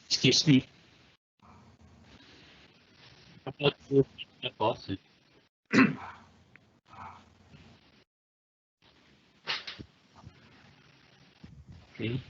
Excuse me. About the faucet. Okay.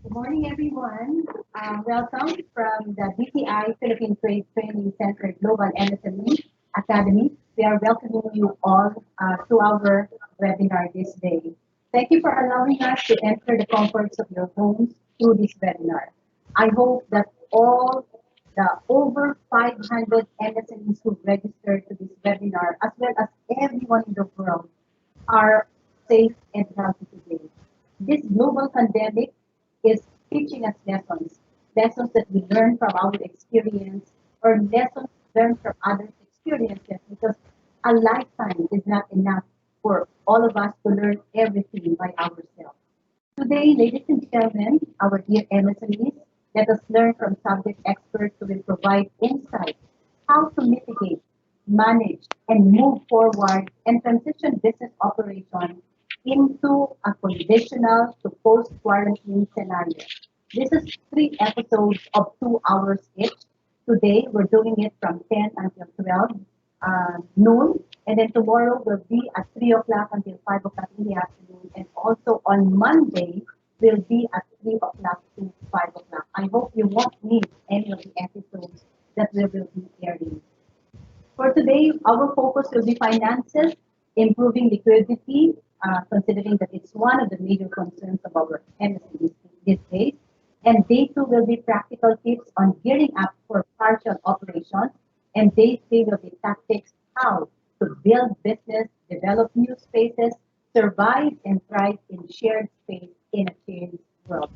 Good morning, everyone. Welcome from the BPI Philippine Trade Training Center Global MSME Academy. We are welcoming you all to our webinar this day. Thank you for allowing us to enter the comforts of your homes through this webinar. I hope that all the over 500 MSMEs who registered to this webinar, as well as everyone in the world, are safe and healthy today. This global pandemic is teaching us lessons, lessons that we learn from our experience or lessons learned from others' experiences because a lifetime is not enough for all of us to learn everything by ourselves. Today, ladies and gentlemen, our dear MSMEs, let us learn from subject experts who will provide insight how to mitigate, manage, and move forward and transition business operations into a conditional to post-quarantine scenario. This is 3 episodes of 2 hours each. Today, we're doing it from 10 until 12 noon, and then tomorrow will be at 3 o'clock until 5 o'clock in the afternoon, and also on Monday will be at 3 o'clock to 5 o'clock. I hope you won't miss any of the episodes that we will be airing. For today, our focus will be finances, improving liquidity, considering that it's one of the major concerns of our MSMEs these days. And day two will be practical tips on gearing up for partial operations. And day three will be tactics how to build business, develop new spaces, survive and thrive in shared space in a changed world.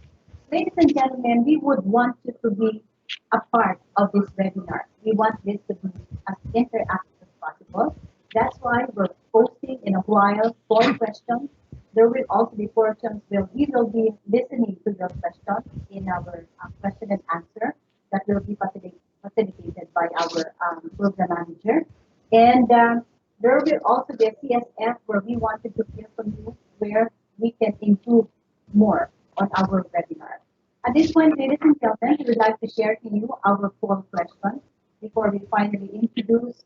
Ladies and gentlemen, we would want you to be a part of this webinar. We want this to be as interactive as possible. That's why we're posting in a while 4 questions. There will also be portions where we will be listening to your questions in our question and answer that will be facilitated by our program manager. And there will also be a CSF where we wanted to hear from you where we can improve more on our webinar. At this point, ladies and gentlemen, we would like to share to you our poll questions before we finally introduce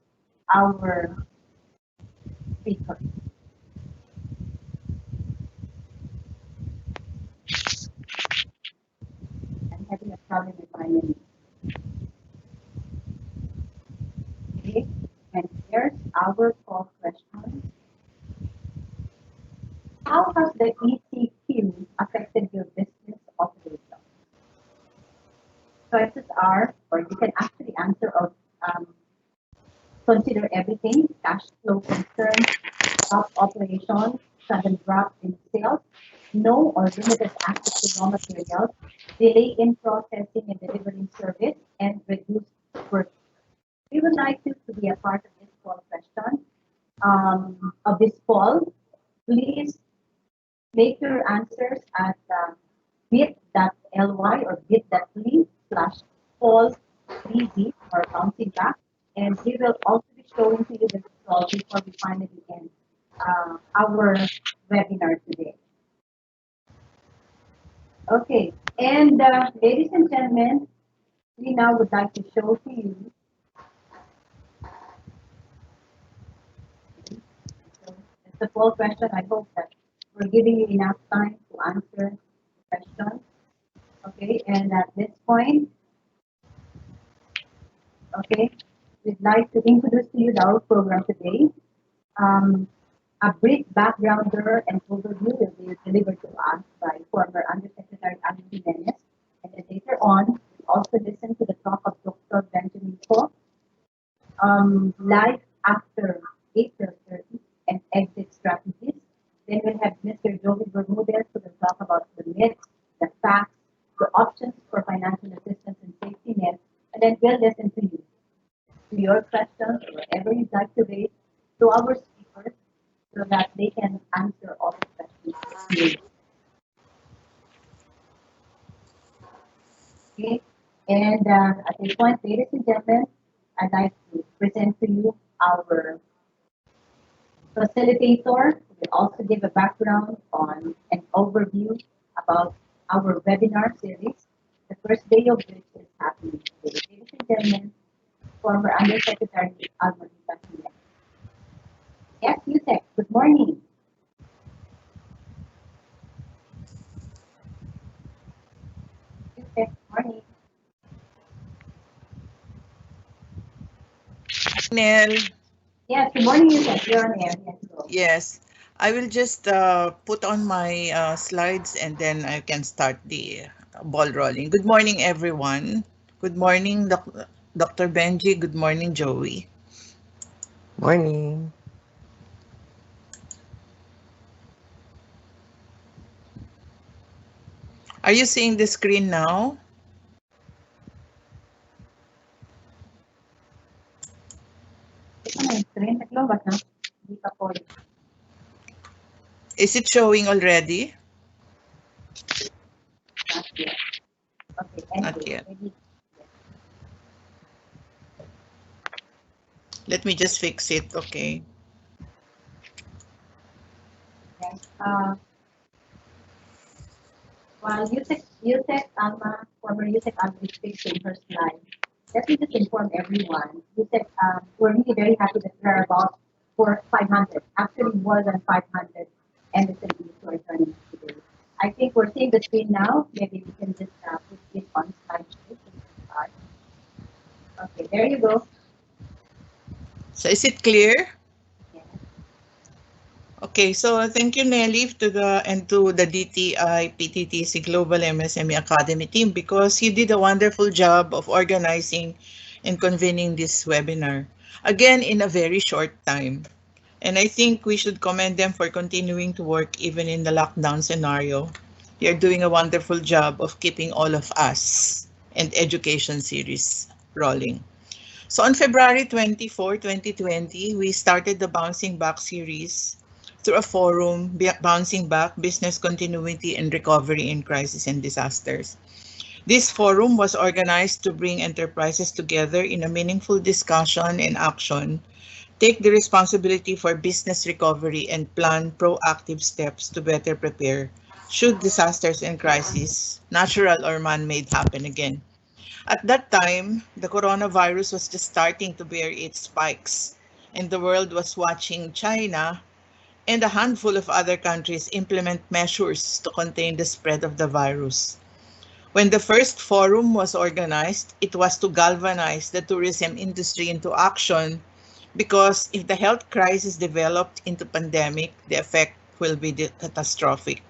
our speaker. I'm having a problem with my name. Okay, and here's our poll question. How has the ECQ affected your business operation? Choices are, or you can actually answer or consider everything, cash flow concerns, stop operations, sudden drop in sales, no or limited access to raw materials, delay in processing and delivering service, and reduced work. We would like you to be a part of this poll question, of this poll. Please make your answers at bit.ly or bit.ly slash poll 3D or bouncing back. And we will also be showing to you the results before we finally end our webinar today. Okay, and ladies and gentlemen, we now would like to show to you. So it's a poll question. I hope that we're giving you enough time to answer the question. Okay, and at this point, okay, we'd like to introduce to you our program today. Um, a brief backgrounder and overview will be delivered to us by former Undersecretary Andy Jimenez, and then later on, we also listen to the talk of Dr. Benjamin Ko, life after April 30 and exit strategies. Then we'll have Mr. Joey Bermudez who will talk about the myths, the facts, the options for financial assistance and safety net, and then we'll listen to your questions, whatever you'd like to raise, to our speakers so that they can answer all the questions. Okay, and at this point, ladies and gentlemen, I'd like to present to you our facilitator, who will also give a background on an overview about our webinar series, the first day of which is happening today. Ladies and gentlemen, former Undersecretary Almadita Jimenez. Yes, Yusek, good morning. Yusek, good morning. Nell, Yes, good morning, Yusek. You're on air. Yes, go. yes, I will just put on my slides and then I can start the ball rolling. Good morning, everyone. Good morning, Dr. Benji. Good morning, Joey. Morning. Are you seeing the screen now? Ito na yung screen. Naglobat na. Hindi pa po. Is it showing already? Not yet. Okay, Not anyway, yet. maybe. Let me just fix it, okay? Yes. While Yusek Alma, former Yusek Alma is fixing her slide, let me just inform everyone. Yusek, we're really very happy that there are about 500, actually more than 500 MSMEs who are joining us today. I think we're seeing the screen now. Maybe we can just put it on slide two so we can start. Okay, there you go. So is it clear? Yeah. Okay, so thank you, Nelly, to the DTI PTTC Global MSME Academy team because you did a wonderful job of organizing and convening this webinar. Again, in a very short time. And I think we should commend them for continuing to work even in the lockdown scenario. They are doing a wonderful job of keeping all of us and education series rolling. So on February 24, 2020, we started the Bouncing Back series through a forum, Bouncing Back, Business Continuity and Recovery in Crisis and Disasters. This forum was organized to bring enterprises together in a meaningful discussion and action, take the responsibility for business recovery and plan proactive steps to better prepare should disasters and crises, natural or man-made, happen again. At that time, the coronavirus was just starting to bear its spikes, and the world was watching China and a handful of other countries implement measures to contain the spread of the virus. When the first forum was organized, it was to galvanize the tourism industry into action because if the health crisis developed into pandemic, the effect will be catastrophic.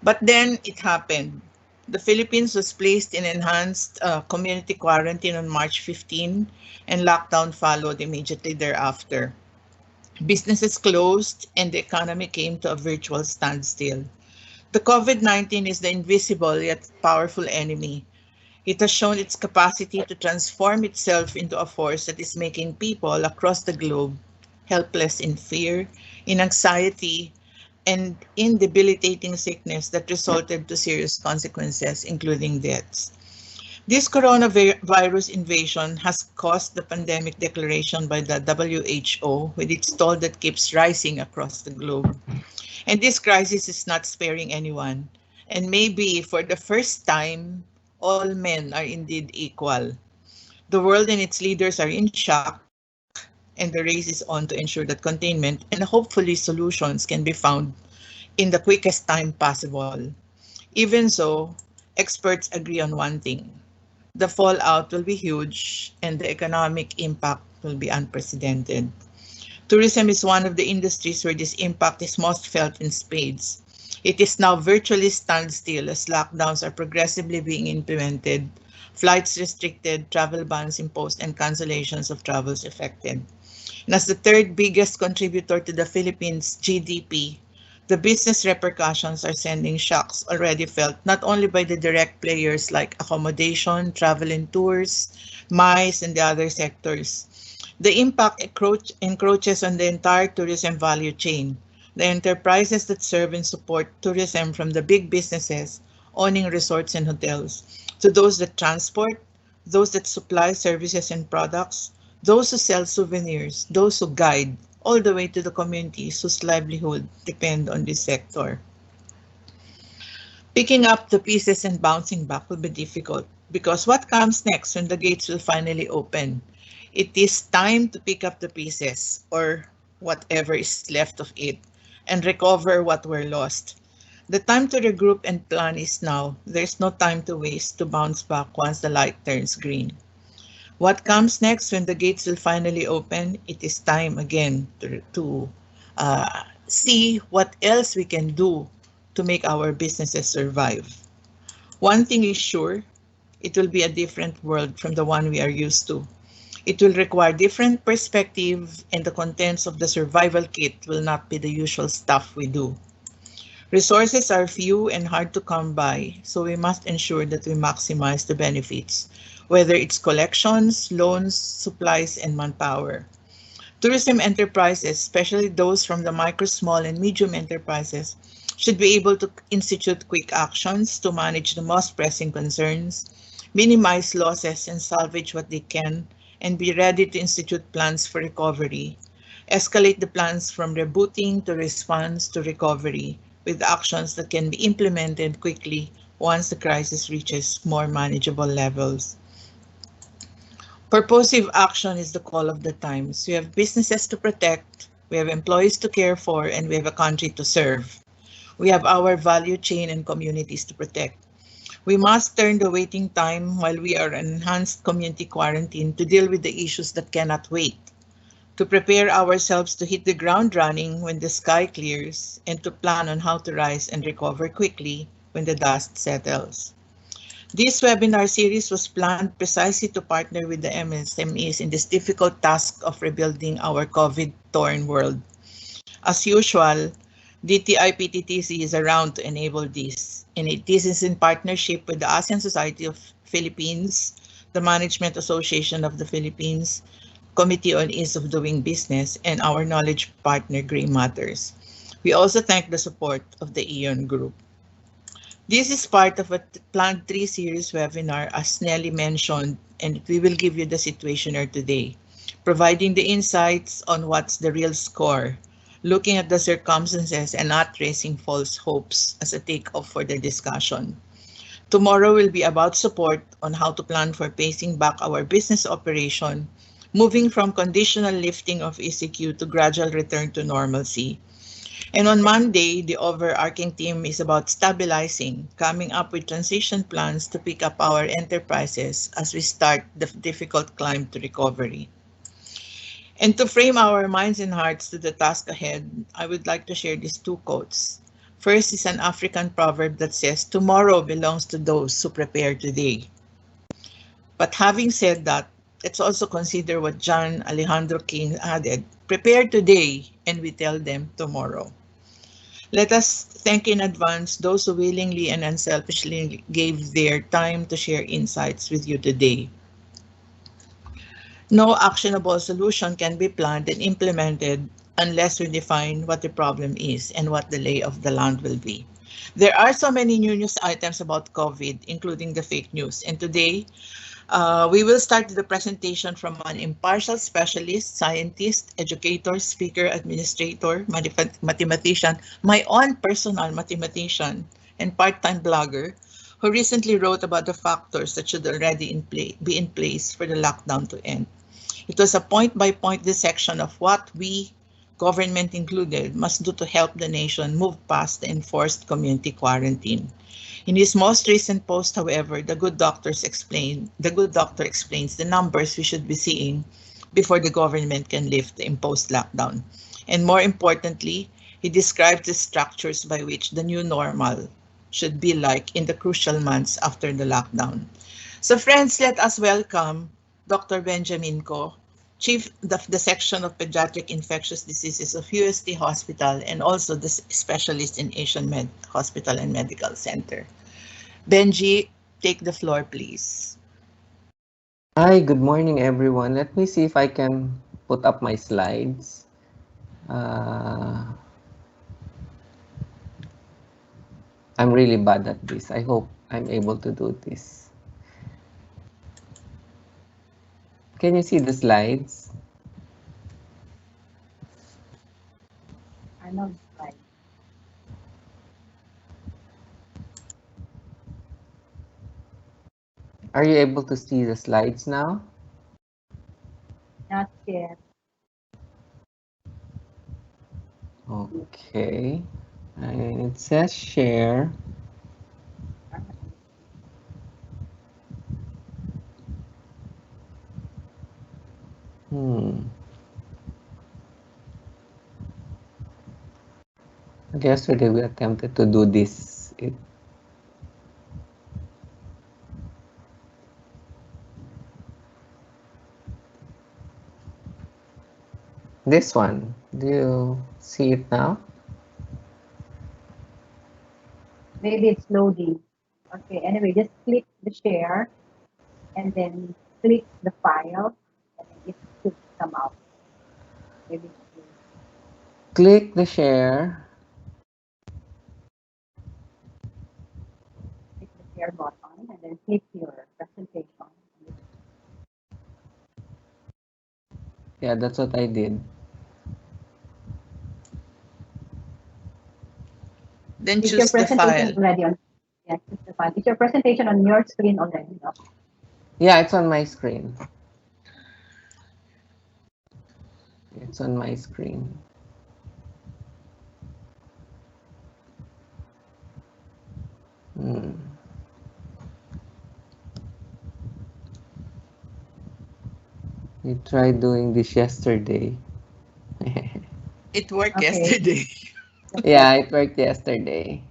But then it happened. The Philippines was placed in enhanced community quarantine on March 15, and lockdown followed immediately thereafter. Businesses closed and the economy came to a virtual standstill. The COVID-19 is the invisible yet powerful enemy. It has shown its capacity to transform itself into a force that is making people across the globe helpless in fear, in anxiety, and in debilitating sickness that resulted to serious consequences, including deaths. This coronavirus invasion has caused the pandemic declaration by the WHO with its toll that keeps rising across the globe. And this crisis is not sparing anyone. And maybe for the first time, all men are indeed equal. The world and its leaders are in shock, and the race is on to ensure that containment and hopefully solutions can be found in the quickest time possible. Even so, experts agree on one thing. The fallout will be huge and the economic impact will be unprecedented. Tourism is one of the industries where this impact is most felt in spades. It is now virtually standstill as lockdowns are progressively being implemented, flights restricted, travel bans imposed, and cancellations of travels affected. And as the third biggest contributor to the Philippines' GDP, the business repercussions are sending shocks already felt not only by the direct players like accommodation, travel and tours, MICE, and the other sectors. The impact encroaches on the entire tourism value chain. The enterprises that serve and support tourism, from the big businesses owning resorts and hotels, to those that transport, those that supply services and products, those who sell souvenirs, those who guide, all the way to the communities whose livelihood depend on this sector. Picking up the pieces and bouncing back will be difficult because what comes next when the gates will finally open? It is time to pick up the pieces, or whatever is left of it, and recover what were lost. The time to regroup and plan is now. There's no time to waste to bounce back once the light turns green. What comes next when the gates will finally open? It is time again to see what else we can do to make our businesses survive. One thing is sure, it will be a different world from the one we are used to. It will require different perspective, and the contents of the survival kit will not be the usual stuff we do. Resources are few and hard to come by, so we must ensure that we maximize the benefits, whether it's collections, loans, supplies, and manpower. Tourism enterprises, especially those from the micro, small, and medium enterprises, should be able to institute quick actions to manage the most pressing concerns, minimize losses and salvage what they can, and be ready to institute plans for recovery. Escalate the plans from rebooting to response to recovery, with actions that can be implemented quickly once the crisis reaches more manageable levels. Purposive action is the call of the times. We have businesses to protect, we have employees to care for, and we have a country to serve. We have our value chain and communities to protect. We must turn the waiting time while we are in enhanced community quarantine to deal with the issues that cannot wait, to prepare ourselves to hit the ground running when the sky clears, and to plan on how to rise and recover quickly when the dust settles. This webinar series was planned precisely to partner with the MSMEs in this difficult task of rebuilding our COVID-torn world. As usual, DTI-PTTC is around to enable this, and this is in partnership with the ASEAN Society of Philippines, the Management Association of the Philippines, Committee on Ease of Doing Business, and our knowledge partner, Gray Matters. We also thank the support of the Aeon Group. This is part of a planned 3-series webinar, as Nelly mentioned, and we will give you the situationer today, providing the insights on what's the real score, looking at the circumstances and not raising false hopes as a takeoff for the discussion. Tomorrow will be about support on how to plan for pacing back our business operation, moving from conditional lifting of ECQ to gradual return to normalcy. And on Monday, the overarching theme is about stabilizing, coming up with transition plans to pick up our enterprises as we start the difficult climb to recovery. And to frame our minds and hearts to the task ahead, I would like to share these 2 quotes. First is an African proverb that says, "Tomorrow belongs to those who prepare today." But having said that, let's also consider what John Alejandro King added, "Prepare today and we tell them tomorrow." Let us thank in advance those who willingly and unselfishly gave their time to share insights with you today. No actionable solution can be planned and implemented unless we define what the problem is and what the lay of the land will be. There are so many new news items about COVID, including the fake news. And today, we will start the presentation from an impartial specialist, scientist, educator, speaker, administrator, mathematician, my own personal mathematician, and part-time blogger, who recently wrote about the factors that should already be in place for the lockdown to end. It was a point-by-point dissection of what we, government included, must do to help the nation move past the enforced community quarantine. In his most recent post, however, the good doctor explains the numbers we should be seeing before the government can lift the imposed lockdown. And more importantly, he describes the structures by which the new normal should be like in the crucial months after the lockdown. So friends, let us welcome Dr. Benjamin Ko, Chief of the Section of Pediatric Infectious Diseases of UST Hospital and also the specialist in Asian Hospital and Medical Center. Benji, take the floor, please. Hi, good morning, everyone. Let me see if I can put up my slides. I'm really bad at this. I hope I'm able to do this. Can you see the slides? I know it's right. Are you able to see the slides now? Not yet. Okay. And it says share. Yesterday we attempted to do this. This one. Do you see it now? Maybe it's loading. Okay, anyway, just click the share and then click the file and then it should come out. Maybe Click the share. click the share button and then click your presentation. Yeah, that's what I did. Then Is your choose the presentation file. already on? Yeah, choose the file. Is your presentation on your screen already? No? Yeah, it's on my screen. It's on my screen. We tried doing this yesterday. It worked Okay. yesterday. Yeah, it worked yesterday.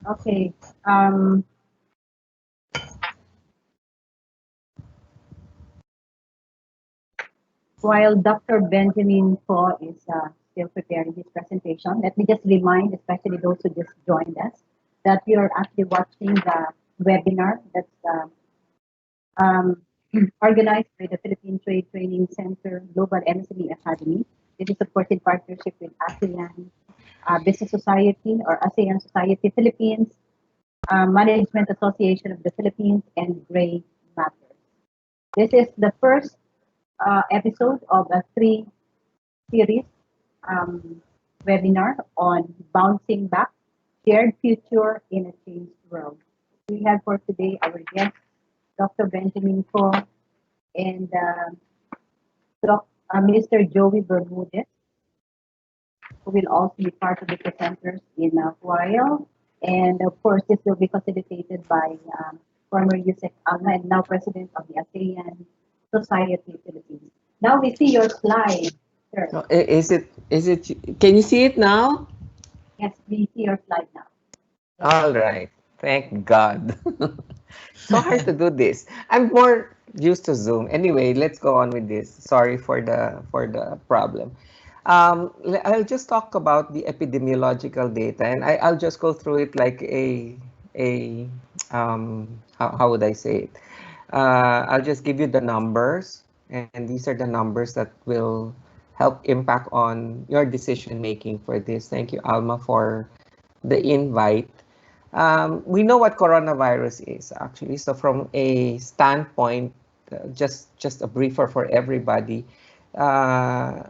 Okay. While Dr. Benjamin Ko is still preparing his presentation, let me just remind, especially those who just joined us, that we are actually watching the webinar that's um, organized by the Philippine Trade Training Center Global MSME Academy. It is, of course, in partnership with ASEAN Business Society or ASEAN Society Philippines, Management Association of the Philippines, and Gray Matters. This is the first episode of a three-series webinar on bouncing back, shared future in a changed world. We have for today our guest, Dr. Benjamin Ko, and Mr. Joey Bermudez, who will also be part of the presenters in a while. And of course, this will be facilitated by former Yusek Alma and now president of the ASEAN Society Philippines. Now we see your slide, sir. Oh, can you see it now? Yes, we see your slide now. All right. Thank God. So hard to do this. I'm more used to Zoom. Anyway, let's go on with this. Sorry for the problem. I'll just talk about the epidemiological data, and I'll just go through it like a how would I say it? I'll just give you the numbers, and these are the numbers that will help impact on your decision making for this. Thank you, Alma, for the invite. We know what coronavirus is actually. So from a standpoint, just a briefer for everybody. Uh,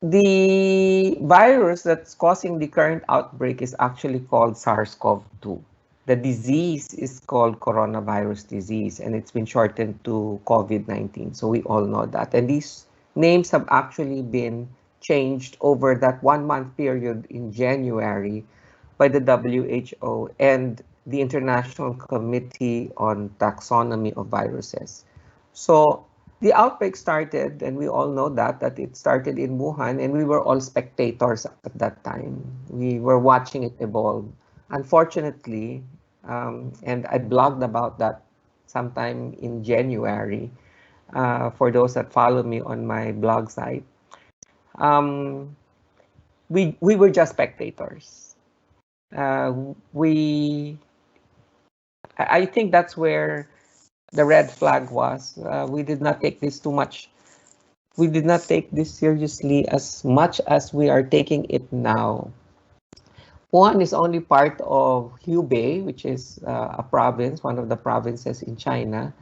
the virus that's causing the current outbreak is actually called SARS-CoV-2. The disease is called coronavirus disease, and it's been shortened to COVID-19. So we all know that. And these names have actually been changed over that 1 month period in January by the WHO and the International Committee on Taxonomy of Viruses. So the outbreak started, and we all know that it started in Wuhan, and we were all spectators at that time. We were watching it evolve. Unfortunately, and I blogged about that sometime in January, for those that follow me on my blog site. We were just spectators. We I think that's where the red flag was. We did not take this too much. We did not take this seriously as much as we are taking it now. Wuhan is only part of Hubei, which is a province, one of the provinces in China.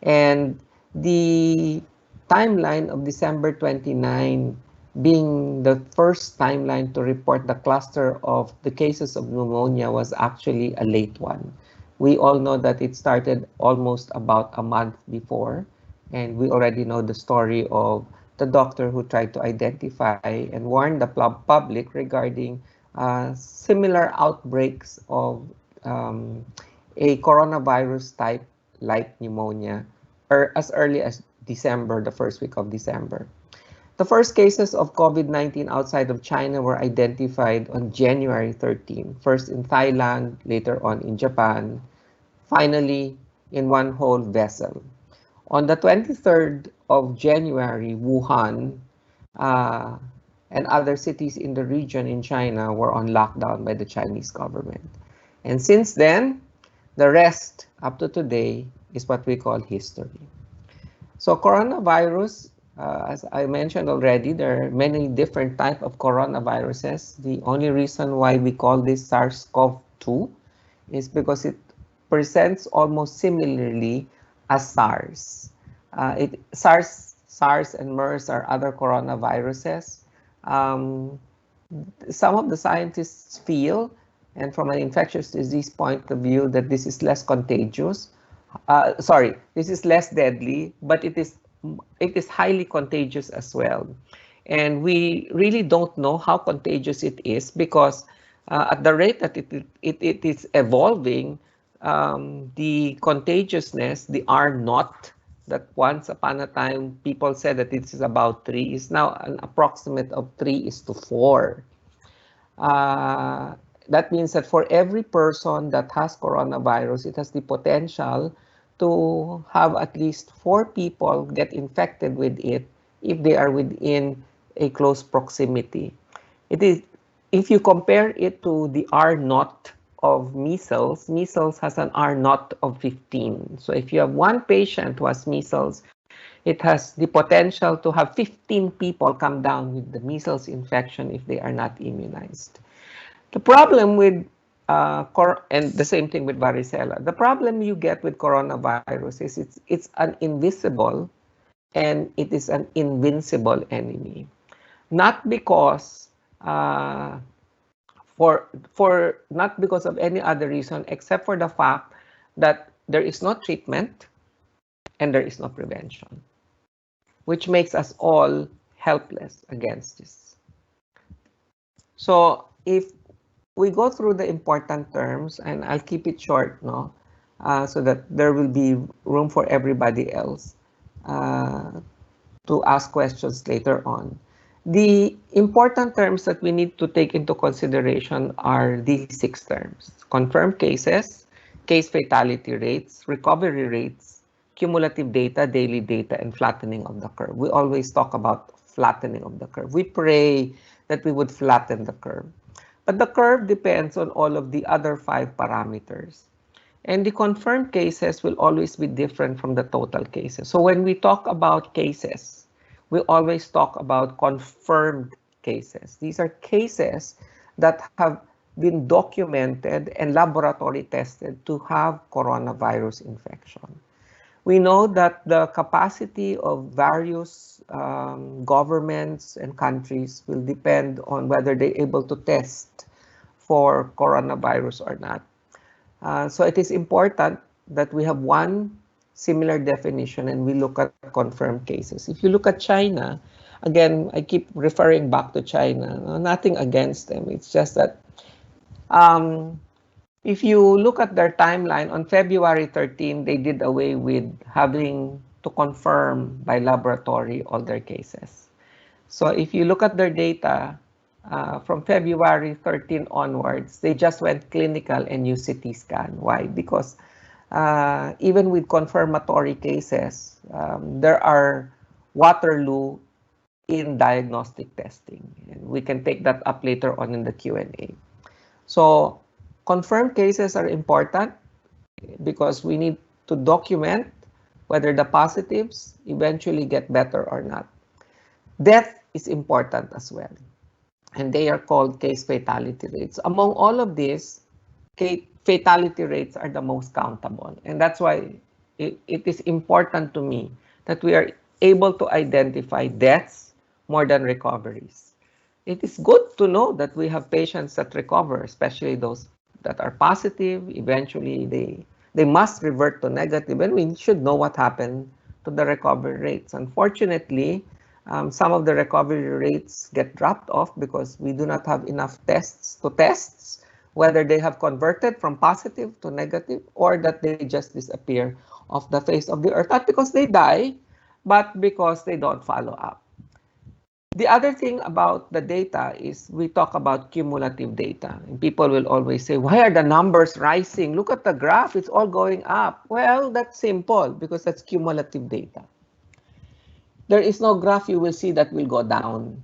And the timeline of December 29 being the first timeline to report the cluster of the cases of pneumonia was actually a late one. We all know that it started almost about a month before, and we already know the story of the doctor who tried to identify and warn the public regarding similar outbreaks of a coronavirus type like pneumonia as early as December, the first week of December. The first cases of COVID-19 outside of China were identified on January 13, first in Thailand, later on in Japan, finally in one whole vessel. On the 23rd of January, Wuhan and other cities in the region in China were on lockdown by the Chinese government. And since then, the rest up to today is what we call history. So coronavirus, as I mentioned already, there are many different types of coronaviruses. The only reason why we call this SARS-CoV-2 is because it presents almost similarly as SARS. SARS and MERS are other coronaviruses. Some of the scientists feel, and from an infectious disease point of view, that this is less contagious. This is less deadly, but it is highly contagious as well. And we really don't know how contagious it is because at the rate that it is evolving, the contagiousness, the R naught, that once upon a time people said that it is about 3, is now an approximate of 3:4. That means that for every person that has coronavirus, it has the potential to have at least 4 people get infected with it if they are within a close proximity. It is, if you compare it to the R naught of measles, measles has an R naught of 15. So if you have one patient who has measles, it has the potential to have 15 people come down with the measles infection if they are not immunized. The problem with, and the same thing with varicella, the problem you get with coronavirus is it's an invisible and it is an invincible enemy. Not because not because of any other reason except for the fact that there is no treatment and there is no prevention, which makes us all helpless against this. So if we go through the important terms, and I'll keep it short, so that there will be room for everybody else to ask questions later on. The important terms that we need to take into consideration are these 6 terms: confirmed cases, case fatality rates, recovery rates, cumulative data, daily data, and flattening of the curve. We always talk about flattening of the curve. We pray that we would flatten the curve. But the curve depends on all of the other 5 parameters. And the confirmed cases will always be different from the total cases. So when we talk about cases, we always talk about confirmed cases. These are cases that have been documented and laboratory tested to have coronavirus infection. We know that the capacity of various governments and countries will depend on whether they're able to test for coronavirus or not. So it is important that we have one similar definition and we look at confirmed cases. If you look at China, again, I keep referring back to China, nothing against them. It's just that if you look at their timeline, on February 13, they did away with having to confirm by laboratory all their cases. So if you look at their data, from February 13 onwards, they just went clinical and used CT scan. Why? Because even with confirmatory cases, there are Waterloo in diagnostic testing. And we can take that up later on in the Q&A. So confirmed cases are important because we need to document whether the positives eventually get better or not. Death is important as well, and they are called case fatality rates. Among all of these, fatality rates are the most countable, and that's why it is important to me that we are able to identify deaths more than recoveries. It is good to know that we have patients that recover, especially those that are positive. Eventually, they must revert to negative, and we should know what happened to the recovery rates. Unfortunately, some of the recovery rates get dropped off because we do not have enough tests to test whether they have converted from positive to negative or that they just disappear off the face of the earth, not because they die, but because they don't follow up. The other thing about the data is we talk about cumulative data, and people will always say, why are the numbers rising? Look at the graph, it's all going up. Well, that's simple because that's cumulative data. There is no graph you will see that will go down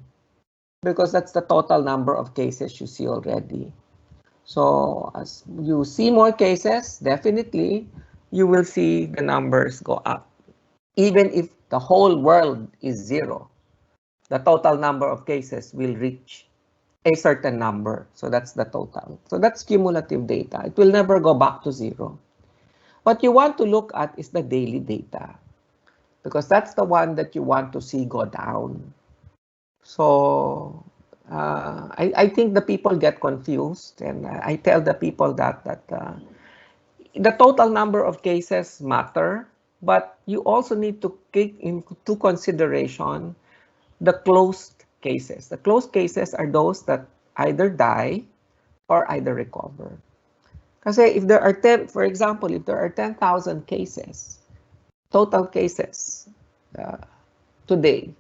because that's the total number of cases you see already. So as you see more cases, definitely you will see the numbers go up. Even if the whole world is zero, the total number of cases will reach a certain number. So that's the total. So that's cumulative data. It will never go back to zero. What you want to look at is the daily data, because that's the one that you want to see go down. So I think the people get confused, and I tell the people that the total number of cases matter, but you also need to take into consideration the closed cases. The closed cases are those that either die or either recover. Kasi if there are 10, for example, if there are 10,000 cases, total cases today,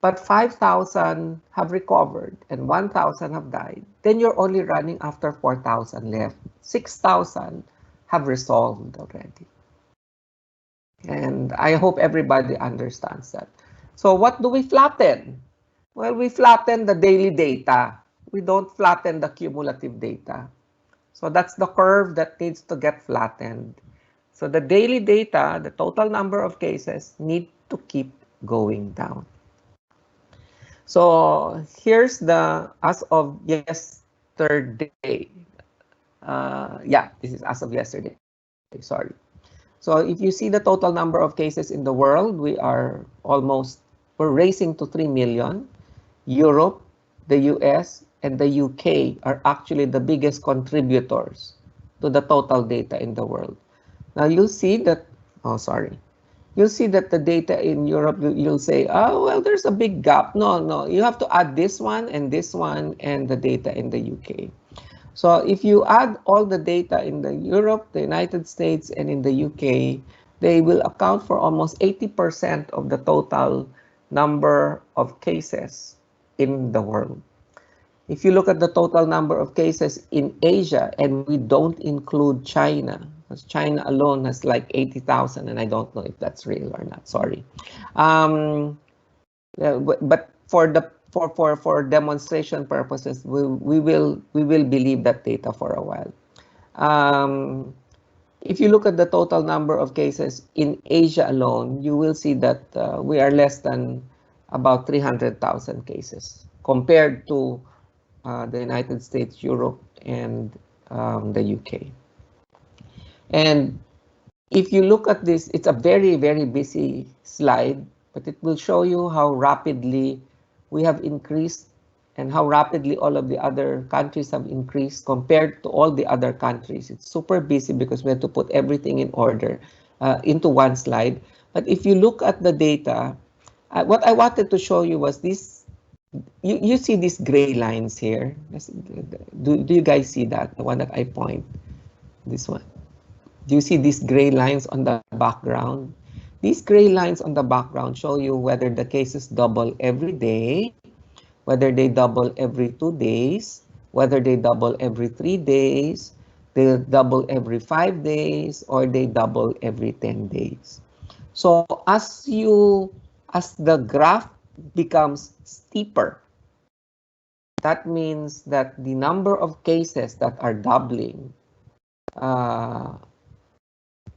but 5,000 have recovered and 1,000 have died, then you're only running after 4,000 left. 6,000 have resolved already. And I hope everybody understands that. So what do we flatten? Well, we flatten the daily data. We don't flatten the cumulative data. So that's the curve that needs to get flattened. So the daily data, the total number of cases, need to keep going down. So here's the as of yesterday. Yeah, this is as of yesterday. Sorry. So if you see the total number of cases in the world, we're racing to 3 million. Europe, the US, and the UK are actually the biggest contributors to the total data in the world. Now you'll see that, you'll see that the data in Europe, you'll say, oh, well, there's a big gap. No, you have to add this one and the data in the UK. So if you add all the data in the Europe, the United States, and in the UK, they will account for almost 80% of the total number of cases in the world. If you look at the total number of cases in Asia, and we don't include China, because China alone has like 80,000, and I don't know if that's real or not, sorry. But for demonstration purposes, we will believe that data for a while. If you look at the total number of cases in Asia alone, you will see that we are less than about 300,000 cases compared to the United States, Europe, and the UK. And if you look at this, it's a very, very busy slide, but it will show you how rapidly we have increased and how rapidly all of the other countries have increased compared to all the other countries. It's super busy because we have to put everything in order into one slide. But if you look at the data, what I wanted to show you was this. You see these gray lines here. Do you guys see that? The one that I point, this one. Do you see these gray lines on the background? These gray lines on the background show you whether the cases double every day, whether they double every 2 days, whether they double every 3 days, they double every 5 days, or they double every 10 days. So as the graph becomes steeper, that means that the number of cases that are doubling uh,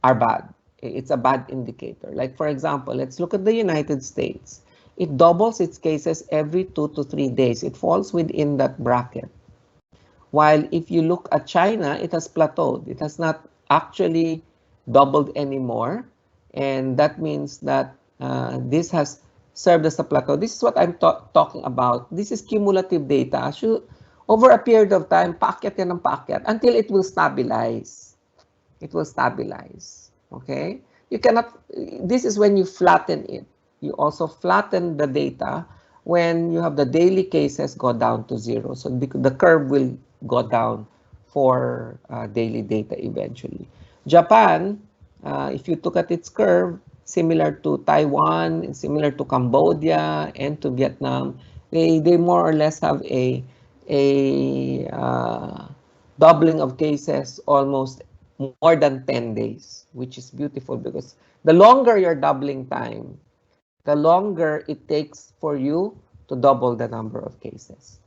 are bad. It's a bad indicator. Like, for example, let's look at the United States. It doubles its cases every 2 to 3 days. It falls within that bracket. While if you look at China, it has plateaued. It has not actually doubled anymore. And that means that this has served as a plateau. This is what I'm talking about. This is cumulative data. Over a period of time, paakyat yan ng paakyat until it will stabilize. It will stabilize. Okay? You cannot, this is when you flatten it. You also flatten the data when you have the daily cases go down to zero. So the curve will go down for daily data eventually. Japan, if you look at its curve, similar to Taiwan, similar to Cambodia, and to Vietnam, they more or less have a doubling of cases almost more than 10 days, which is beautiful because the longer your doubling time, the longer it takes for you to double the number of cases.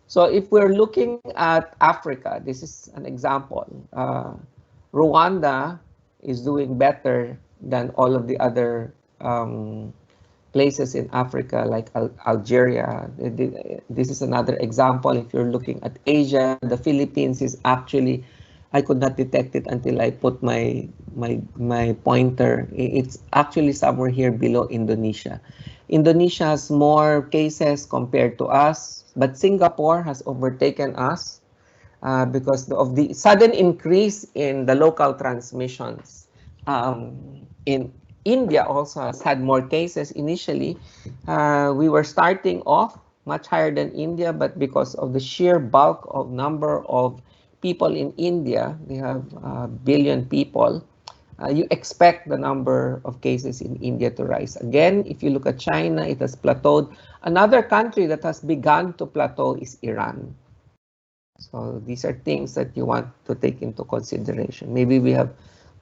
So if we're looking at Africa, this is an example. Rwanda is doing better than all of the other places in Africa, like Algeria. This is another example. If you're looking at Asia, the Philippines is actually, I could not detect it until I put my pointer. It's actually somewhere here below Indonesia. Indonesia has more cases compared to us, but Singapore has overtaken us because of the sudden increase in the local transmissions. In India also has had more cases initially. We were starting off much higher than India, but because of the sheer bulk of number of people in India, they have a billion people, you expect the number of cases in India to rise. Again, if you look at China, it has plateaued. Another country that has begun to plateau is Iran. So these are things that you want to take into consideration. Maybe we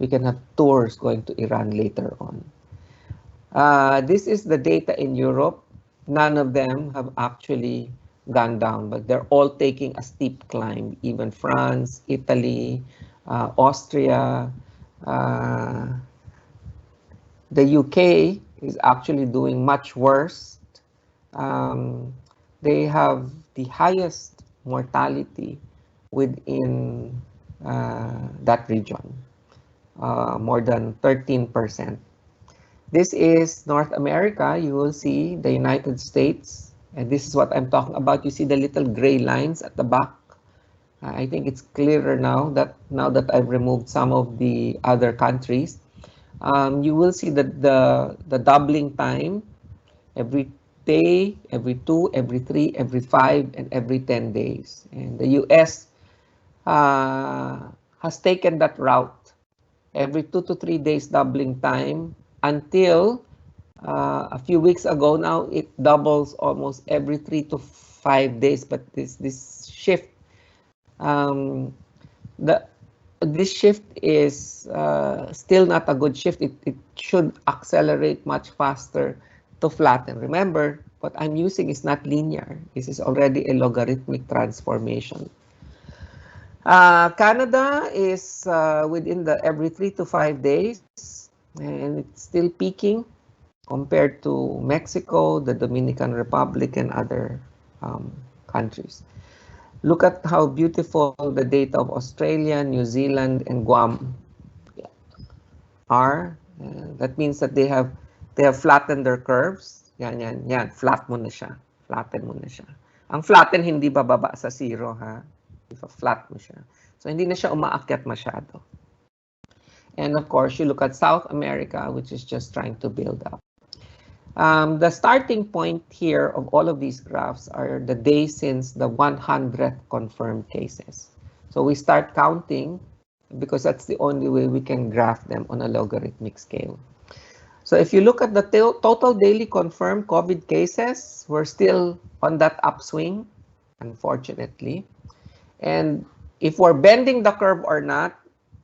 can have tours going to Iran later on. This is the data in Europe. None of them have actually gone down, but they're all taking a steep climb. Even France, Italy, Austria, the UK is actually doing much worse. They have the highest mortality within that region, more than 13%. This is North America. You will see the United States, and this is what I'm talking about. You see the little gray lines at the back. I think it's clearer now that I've removed some of the other countries. You will see that the doubling time every day, every 2, every 3, every 5, and every 10 days. And the US has taken that route. Every 2 to 3 days doubling time until a few weeks ago now, it doubles almost every 3 to 5 days. But this shift, this shift is still not a good shift. It should accelerate much faster to flatten. Remember, what I'm using is not linear. This is already a logarithmic transformation. Canada is within the every 3 to 5 days, and it's still peaking. compared to Mexico, the Dominican Republic, and other countries. Look at how beautiful the data of Australia, New Zealand, and Guam are. That means that they have flattened their curves. Yan. Flat mo na siya. Flatten mo na siya. Ang flatten hindi bababa sa zero, ha? If flat mo siya. So hindi na siya umaakyat masyado. And of course, you look at South America, which is just trying to build up. The starting point here of all of these graphs are the days since the 100th confirmed cases. So we start counting because that's the only way we can graph them on a logarithmic scale. So if you look at the total daily confirmed COVID cases, we're still on that upswing, unfortunately. And if we're bending the curve or not,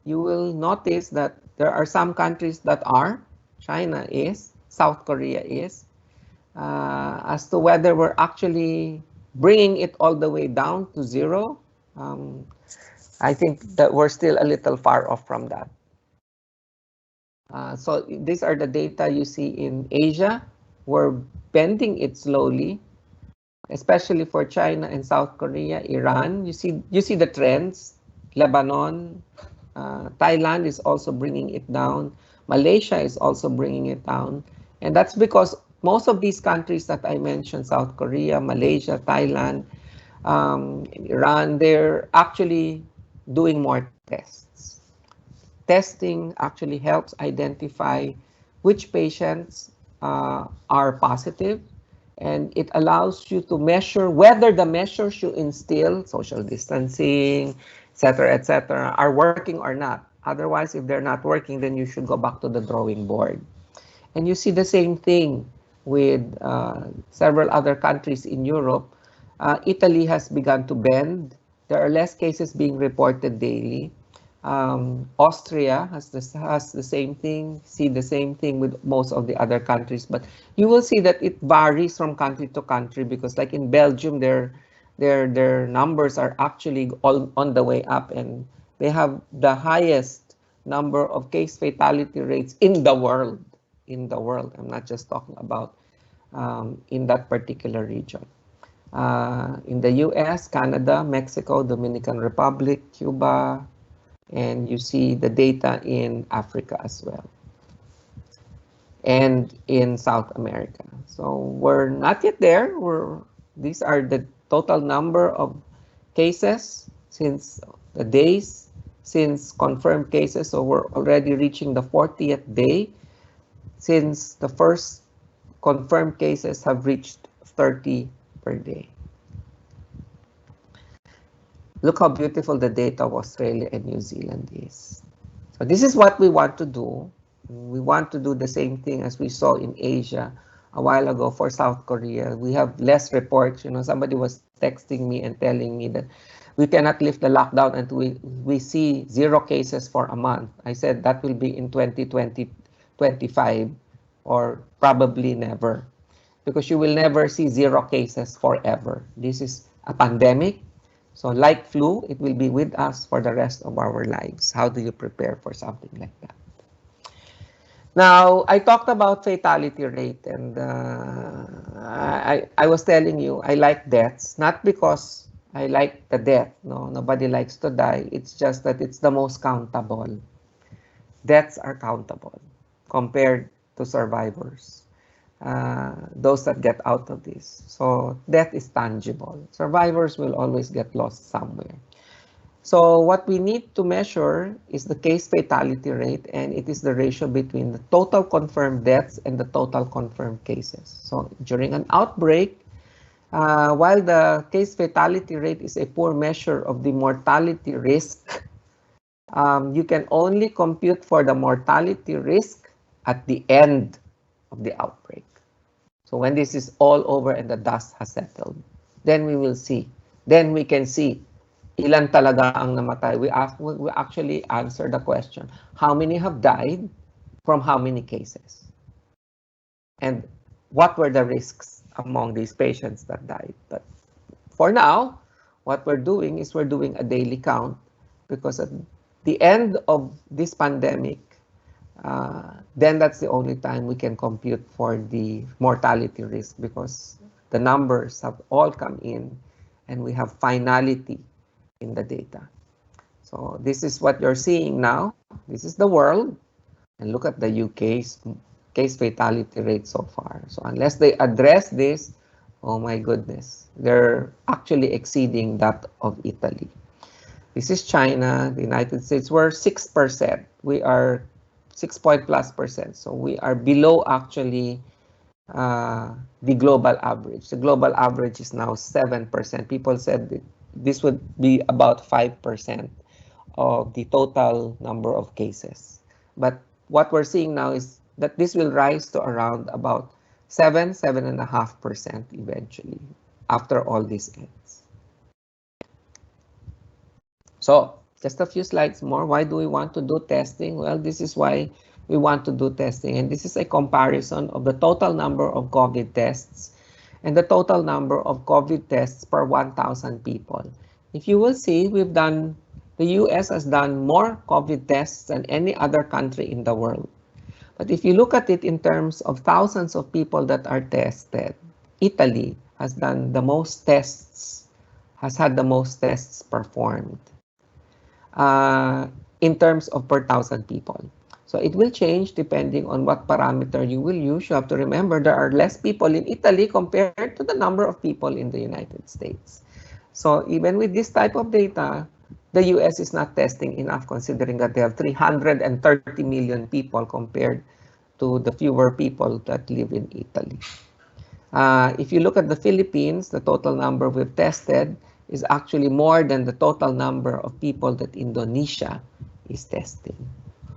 you will notice that there are some countries that are. China is, South Korea is. As to whether we're actually bringing it all the way down to zero, I think that we're still a little far off from that. So these are the data you see in Asia. We're bending it slowly, especially for China and South Korea, Iran. You see the trends. Lebanon, Thailand is also bringing it down. Malaysia is also bringing it down. And that's because most of these countries that I mentioned, South Korea, Malaysia, Thailand, Iran, they're actually doing more tests. Testing actually helps identify which patients are positive, and it allows you to measure whether the measures you instill, social distancing, etc., are working or not. Otherwise, if they're not working, then you should go back to the drawing board. And you see the same thing with several other countries in Europe. Italy has begun to bend. There are less cases being reported daily. Austria has the same thing, see the same thing with most of the other countries. But you will see that it varies from country to country, because like in Belgium, their numbers are actually all on the way up, and they have the highest number of case fatality rates in the world. I'm not just talking about in that particular region. In the US, Canada, Mexico, Dominican Republic, Cuba, and you see the data in Africa as well, and in South America. So we're not yet there. These are the total number of cases since the days since confirmed cases. So we're already reaching the 40th day since the first confirmed cases have reached 30 per day. Look how beautiful the data of Australia and New Zealand is. So this is what we want to do. We want to do the same thing as we saw in Asia a while ago for South Korea. We have less reports. Somebody was texting me and telling me that we cannot lift the lockdown until we see 0 cases for a month. I said that will be in 2020, 25, or probably never, because you will never see 0 cases forever. This is a pandemic. So like flu, it will be with us for the rest of our lives. How do you prepare for something like that? Now, I talked about fatality rate, and I was telling you I like deaths, not because I like the death. No, nobody likes to die. It's just that it's the most countable. Deaths are countable compared to survivors. Those that get out of this. So death is tangible. Survivors will always get lost somewhere. So what we need to measure is the case fatality rate, and it is the ratio between the total confirmed deaths and the total confirmed cases. So during an outbreak, while the case fatality rate is a poor measure of the mortality risk, you can only compute for the mortality risk at the end of the outbreak. So when this is all over and the dust has settled, then we will see. Then we can see ilan talaga ang namatay. We actually answer the question, how many have died from how many cases? And what were the risks among these patients that died? But for now, what we're doing is we're doing a daily count, because at the end of this pandemic, then that's the only time we can compute for the mortality risk because the numbers have all come in and we have finality in the data. So this is what you're seeing now. This is the world. And look at the UK's case fatality rate so far. So unless they address this, oh my goodness, they're actually exceeding that of Italy. This is China, the United States, we're 6%. We are 6 point plus percent. So we are below actually the global average. The global average is now 7%. People said that this would be about 5% of the total number of cases. But what we're seeing now is that this will rise to around about 7.5% eventually after all this ends. So just a few slides more. Why do we want to do testing? Well, this is why we want to do testing. And this is a comparison of the total number of COVID tests and the total number of COVID tests per 1,000 people. If you will see, the US has done more COVID tests than any other country in the world. But if you look at it in terms of thousands of people that are tested, Italy has done the most tests, has had the most tests performed in terms of per 1,000 people. So it will change depending on what parameter you will use. You have to remember there are less people in Italy compared to the number of people in the United States. So even with this type of data, the US is not testing enough considering that they have 330 million people compared to the fewer people that live in Italy. If you look at the Philippines, the total number we've tested is actually more than the total number of people that Indonesia is testing.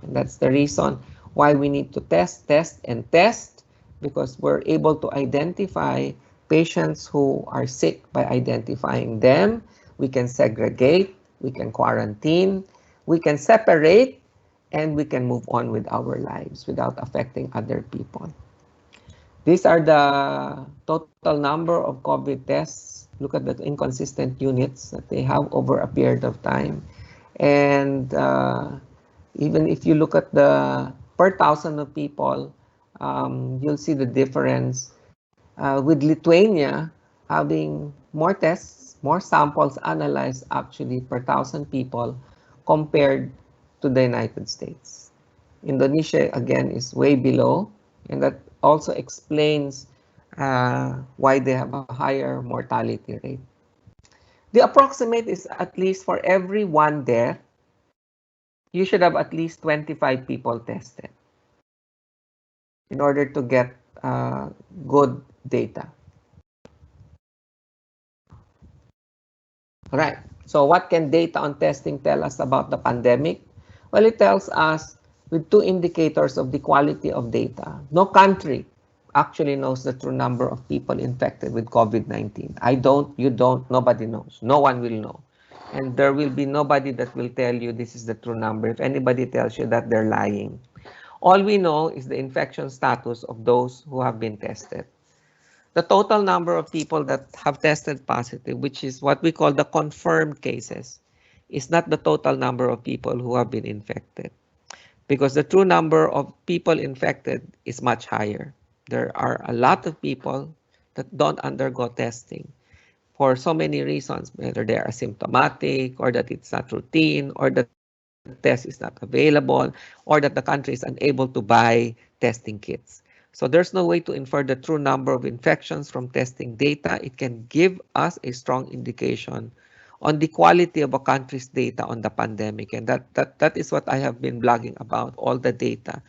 And that's the reason why we need to test, because we're able to identify patients who are sick by identifying them. We can segregate, we can quarantine, we can separate, and we can move on with our lives without affecting other people. These are the total number of COVID tests. Look at the inconsistent units that they have over a period of time. And even if you look at the per 1,000 of people, you'll see the difference with Lithuania having more tests, more samples analyzed actually per 1,000 people compared to the United States. Indonesia, again, is way below, and that also explains why they have a higher mortality rate. The approximate is at least for every one death, you should have at least 25 people tested in order to get good data. All right, so what can data on testing tell us about the pandemic? Well, it tells us with two indicators of the quality of data. No country actually knows the true number of people infected with COVID-19. I don't, you don't, nobody knows. No one will know. And there will be nobody that will tell you this is the true number. If anybody tells you that, they're lying. All we know is the infection status of those who have been tested. The total number of people that have tested positive, which is what we call the confirmed cases, is not the total number of people who have been infected, because the true number of people infected is much higher. There are a lot of people that don't undergo testing for so many reasons, whether they are asymptomatic or that it's not routine or that the test is not available or that the country is unable to buy testing kits. So there's no way to infer the true number of infections from testing data. It can give us a strong indication on the quality of a country's data on the pandemic. And that is what I have been blogging about, all the data.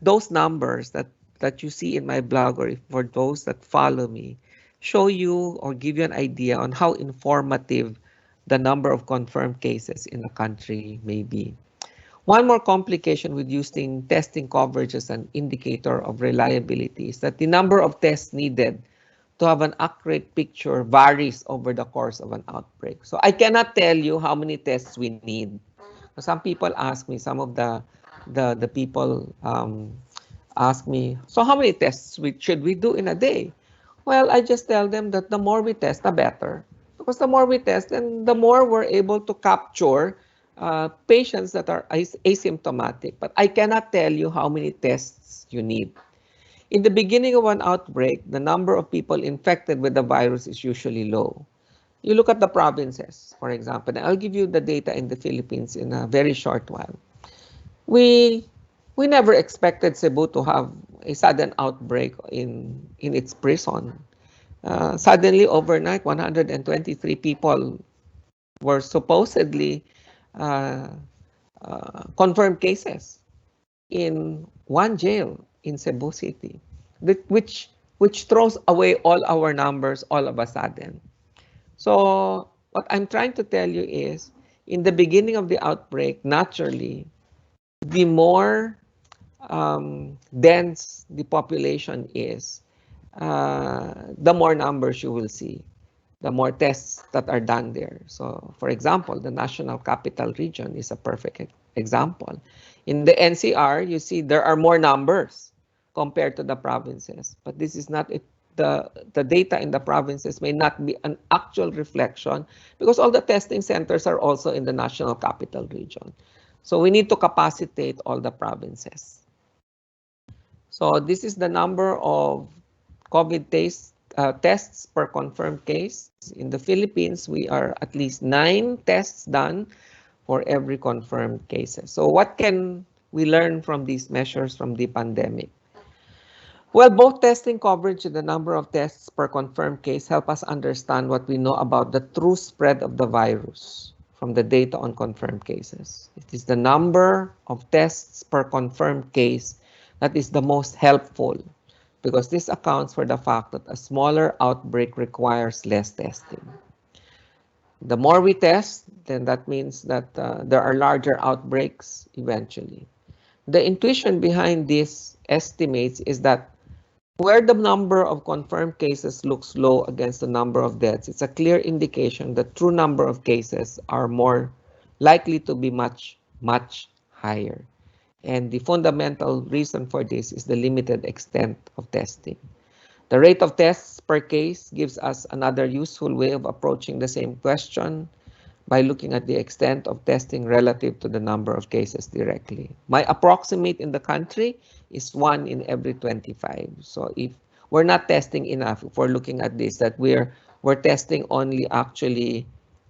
Those numbers that you see in my blog, or for those that follow me, show you or give you an idea on how informative the number of confirmed cases in the country may be. One more complication with using testing coverage as an indicator of reliability is that the number of tests needed to have an accurate picture varies over the course of an outbreak. So I cannot tell you how many tests we need. Some people ask me, some of the people ask me, so how many tests should we do in a day? Well, I just tell them that the more we test, the better. Because the more we test, then the more we're able to capture patients that are asymptomatic, but I cannot tell you how many tests you need. In the beginning of an outbreak, the number of people infected with the virus is usually low. You look at the provinces, for example, and I'll give you the data in the Philippines in a very short while. We we never expected Cebu to have a sudden outbreak in its prison. Suddenly, overnight, 123 people were supposedly uh, confirmed cases in one jail in Cebu City, which throws away all our numbers all of a sudden. So what I'm trying to tell you is, in the beginning of the outbreak, naturally, the more dense the population is, the more numbers you will see, the more tests that are done there. So, for example, the National Capital Region is a perfect example. In the NCR, you see there are more numbers compared to the provinces, but this is not it. The data in the provinces may not be an actual reflection because all the testing centers are also in the National Capital Region. So we need to capacitate all the provinces. So this is the number of COVID tests per confirmed case. In the Philippines, we are at least 9 tests done for every confirmed cases. So what can we learn from these measures from the pandemic? Well, both testing coverage and the number of tests per confirmed case help us understand what we know about the true spread of the virus from the data on confirmed cases. It is the number of tests per confirmed case that is the most helpful because this accounts for the fact that a smaller outbreak requires less testing. The more we test, then that means that there are larger outbreaks eventually. The intuition behind these estimates is that where the number of confirmed cases looks low against the number of deaths, it's a clear indication that true number of cases are more likely to be much, much higher. And the fundamental reason for this is the limited extent of testing. The rate of tests per case gives us another useful way of approaching the same question by looking at the extent of testing relative to the number of cases directly. My approximate in the country is 1 in every 25. So if we're not testing enough, if we're looking at this, that we're testing only actually,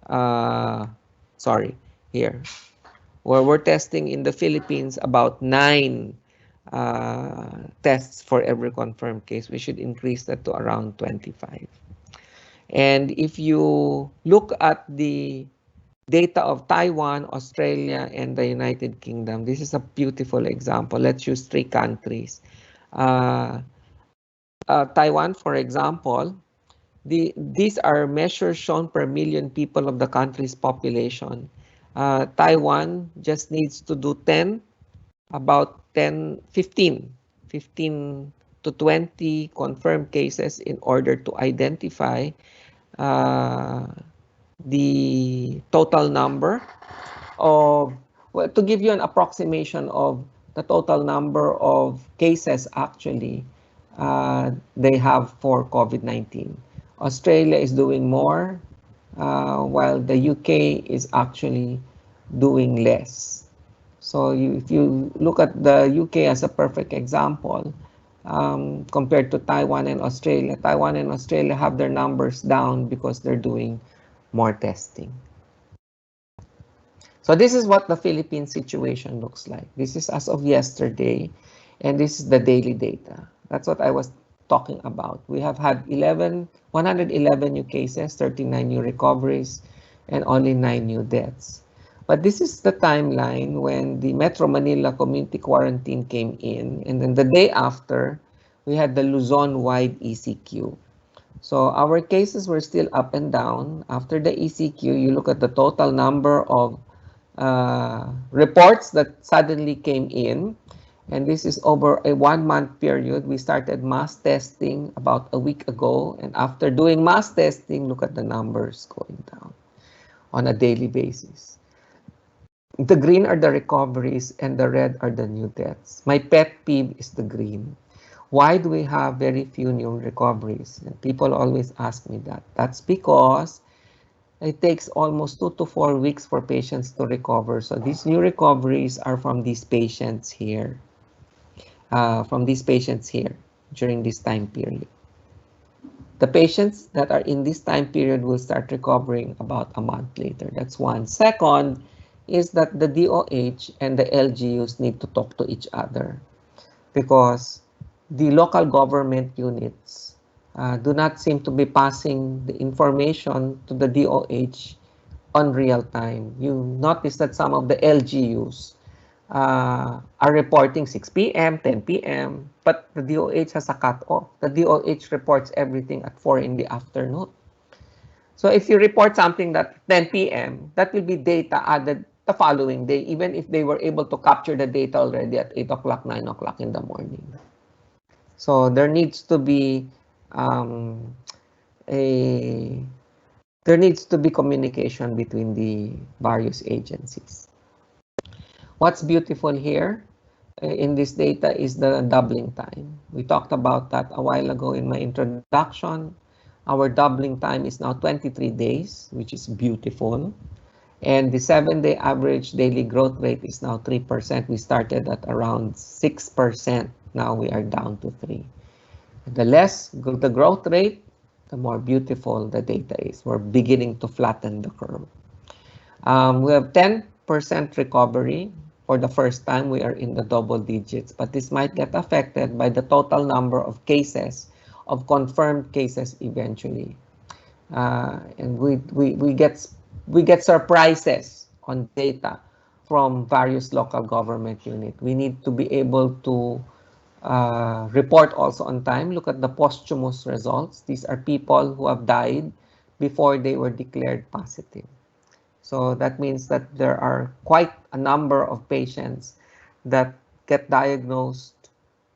sorry, here, where we're testing in the Philippines about 9 tests for every confirmed case. We should increase that to around 25. And if you look at the data of Taiwan, Australia, and the United Kingdom, this is a beautiful example. Let's use 3 countries. Taiwan, for example, these are measures shown per million people of the country's population. Taiwan just needs to do 10, about 10, 15 to 20 confirmed cases in order to identify the total number of, well, to give you an approximation of the total number of cases actually they have for COVID-19. Australia is doing more, while the UK is actually doing less. So if you look at the UK as a perfect example, compared to Taiwan and Australia have their numbers down because they're doing more testing. So this is what the Philippine situation looks like. This is as of yesterday, and this is the daily data. That's what I was talking about. We have had 111 new cases, 39 new recoveries, and only 9 new deaths. But this is the timeline when the Metro Manila community quarantine came in, and then the day after, we had the Luzon-wide ECQ. So our cases were still up and down. After the ECQ, you look at the total number of reports that suddenly came in, and this is over a 1-month period. We started mass testing about a week ago, and after doing mass testing, look at the numbers going down on a daily basis. The green are the recoveries and the red are the new deaths. My pet peeve is the green. Why do we have very few new recoveries? And people always ask me that. That's because it takes almost 2 to 4 weeks for patients to recover. So these new recoveries are from these patients here, during this time period. The patients that are in this time period will start recovering about a month later. That's one. Second is that the DOH and the LGUs need to talk to each other, because the local government units do not seem to be passing the information to the DOH on real time. You notice that some of the LGUs are reporting 6 p.m., 10 p.m., but the DOH has a cutoff. The DOH reports everything at 4 in the afternoon. So if you report something that 10 p.m., that will be data added the following day, even if they were able to capture the data already at 8 o'clock, 9 o'clock in the morning. So there needs to be um, a there needs to be communication between the various agencies. What's beautiful here in this data is the doubling time. We talked about that a while ago in my introduction. Our doubling time is now 23 days, which is beautiful. And the 7-day average daily growth rate is now 3%. We started at around 6%. Now we are down to 3. The less the growth rate, the more beautiful the data is. We're beginning to flatten the curve. We have 10% recovery. For the first time, we are in the double digits, but this might get affected by the total number of cases, of confirmed cases eventually. And we get surprises on data from various local government units. We need to be able to report also on time. Look at the posthumous results. These are people who have died before they were declared positive. So that means that there are quite a number of patients that get diagnosed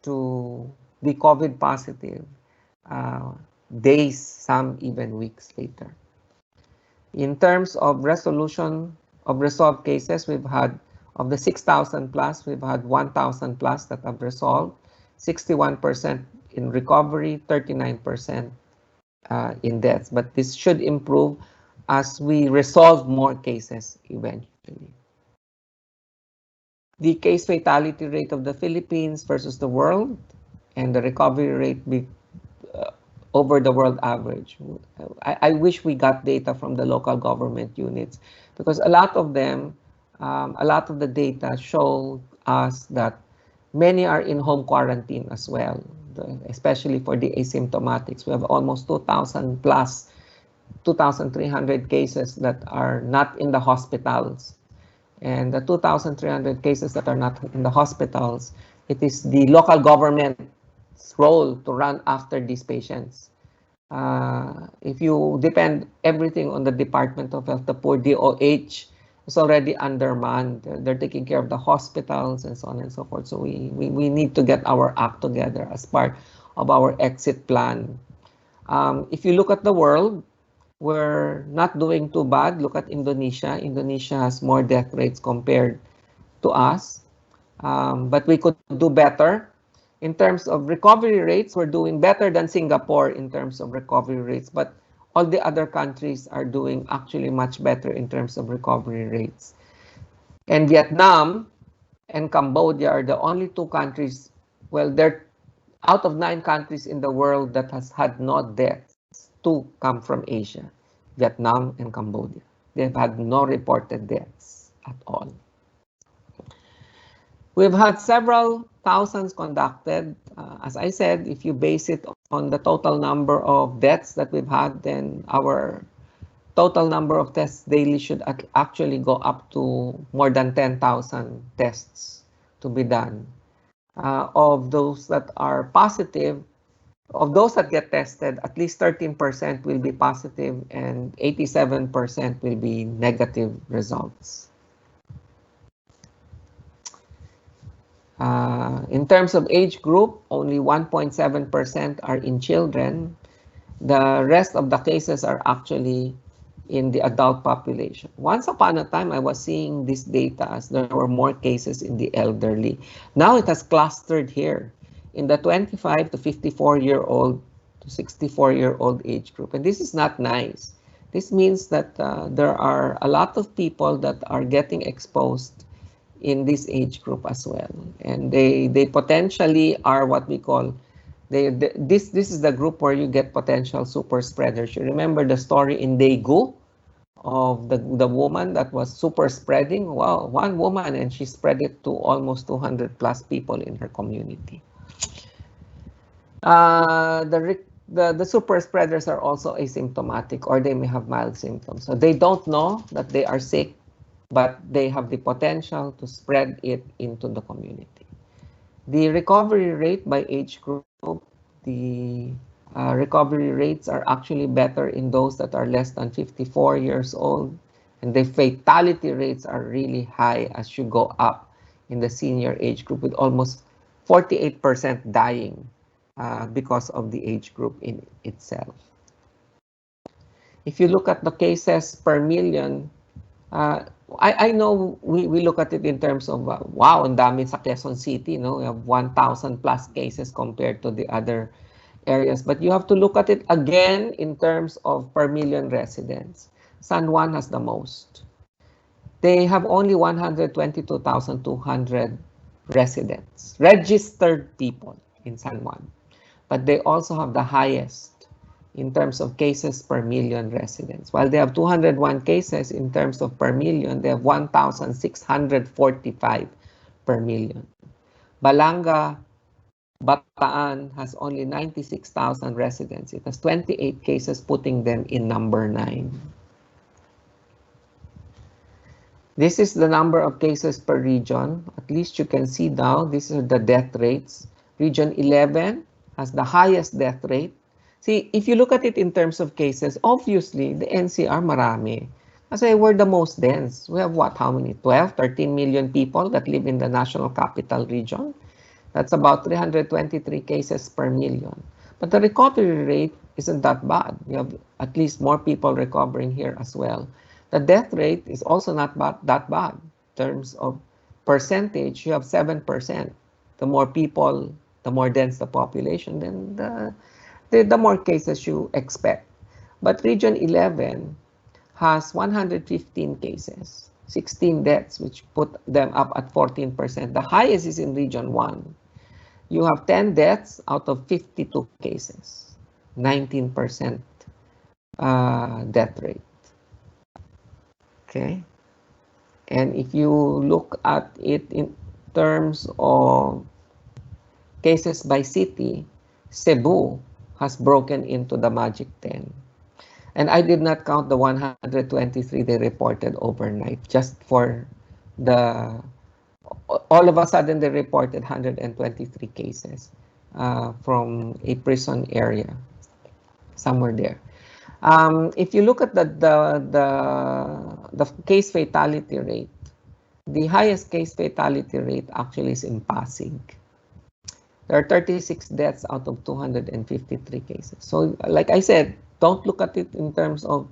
to be COVID positive days, some even weeks later. In terms of resolution of resolved cases, we've had, of the 6,000 plus, we've had 1,000 plus that have resolved, 61% in recovery, 39% in deaths. But this should improve as we resolve more cases eventually. The case fatality rate of the Philippines versus the world and the recovery rate over the world average. I wish we got data from the local government units, because a lot of them, a lot of the data show us that many are in home quarantine as well, especially for the asymptomatics. We have almost 2,000 plus 2,300 cases that are not in the hospitals. And the 2,300 cases that are not in the hospitals, it is the local government's role to run after these patients. If you depend everything on the Department of Health, the poor DOH is already undermanned. They're taking care of the hospitals and so on and so forth. So we need to get our act together as part of our exit plan. If you look at the world, we're not doing too bad. Look at Indonesia. Indonesia has more death rates compared to us, but we could do better. In terms of recovery rates, we're doing better than Singapore in terms of recovery rates, but all the other countries are doing actually much better in terms of recovery rates. And Vietnam and Cambodia are the only two countries, well, they're out of 9 countries in the world that has had no deaths. 2 come from Asia, Vietnam and Cambodia. They've had no reported deaths at all. We've had several thousands conducted. As I said, if you base it on the total number of deaths that we've had, then our total number of tests daily should actually go up to more than 10,000 tests to be done. Of those that are positive, of those that get tested, at least 13% will be positive and 87% will be negative results. In terms of age group, only 1.7% are in children. The rest of the cases are actually in the adult population. Once upon a time, I was seeing this data as there were more cases in the elderly. Now it has clustered here in the 25 to 54-year-old to 64-year-old age group. And this is not nice. This means that there are a lot of people that are getting exposed in this age group as well, and they potentially are what we call this is the group where you get potential super spreaders. You remember the story in Daegu of the woman that was super spreading? Well, one woman, and she spread it to almost 200 plus people in her community. The super spreaders are also asymptomatic, or they may have mild symptoms. So they don't know that they are sick, but they have the potential to spread it into the community. The recovery rate by age group, the recovery rates are actually better in those that are less than 54 years old. And the fatality rates are really high as you go up in the senior age group, with almost 48% dying because of the age group in itself. If you look at the cases per million, I know we look at it in terms of, wow, ang dami sa Quezon City, no? We have 1,000 plus cases compared to the other areas. But you have to look at it again in terms of per million residents. San Juan has the most. They have only 122,200 residents, registered people in San Juan. But they also have the highest in terms of cases per million residents. While they have 201 cases in terms of per million, they have 1,645 per million. Balanga, Bataan has only 96,000 residents. It has 28 cases, putting them in number 9. This is the number of cases per region. At least you can see now, these are the death rates. Region 11 has the highest death rate. See, if you look at it in terms of cases, obviously, the NCR marami. Kasi we're the most dense. We have what, how many? 12, 13 million people that live in the National Capital Region. That's about 323 cases per million. But the recovery rate isn't that bad. We have at least more people recovering here as well. The death rate is also not that bad. In terms of percentage, you have 7%. The more people, the more dense the population, then the more cases you expect. But Region 11 has 115 cases, 16 deaths, which put them up at 14%. The highest is in Region 1. You have 10 deaths out of 52 cases, 19% death rate. Okay. And if you look at it in terms of cases by city, Cebu has broken into the magic 10. And I did not count the 123 they reported overnight, just for the, all of a sudden they reported 123 cases from a prison area, somewhere there. If you look at the case fatality rate, the highest case fatality rate actually is in Pasig. There are 36 deaths out of 253 cases. So, like I said, don't look at it in terms of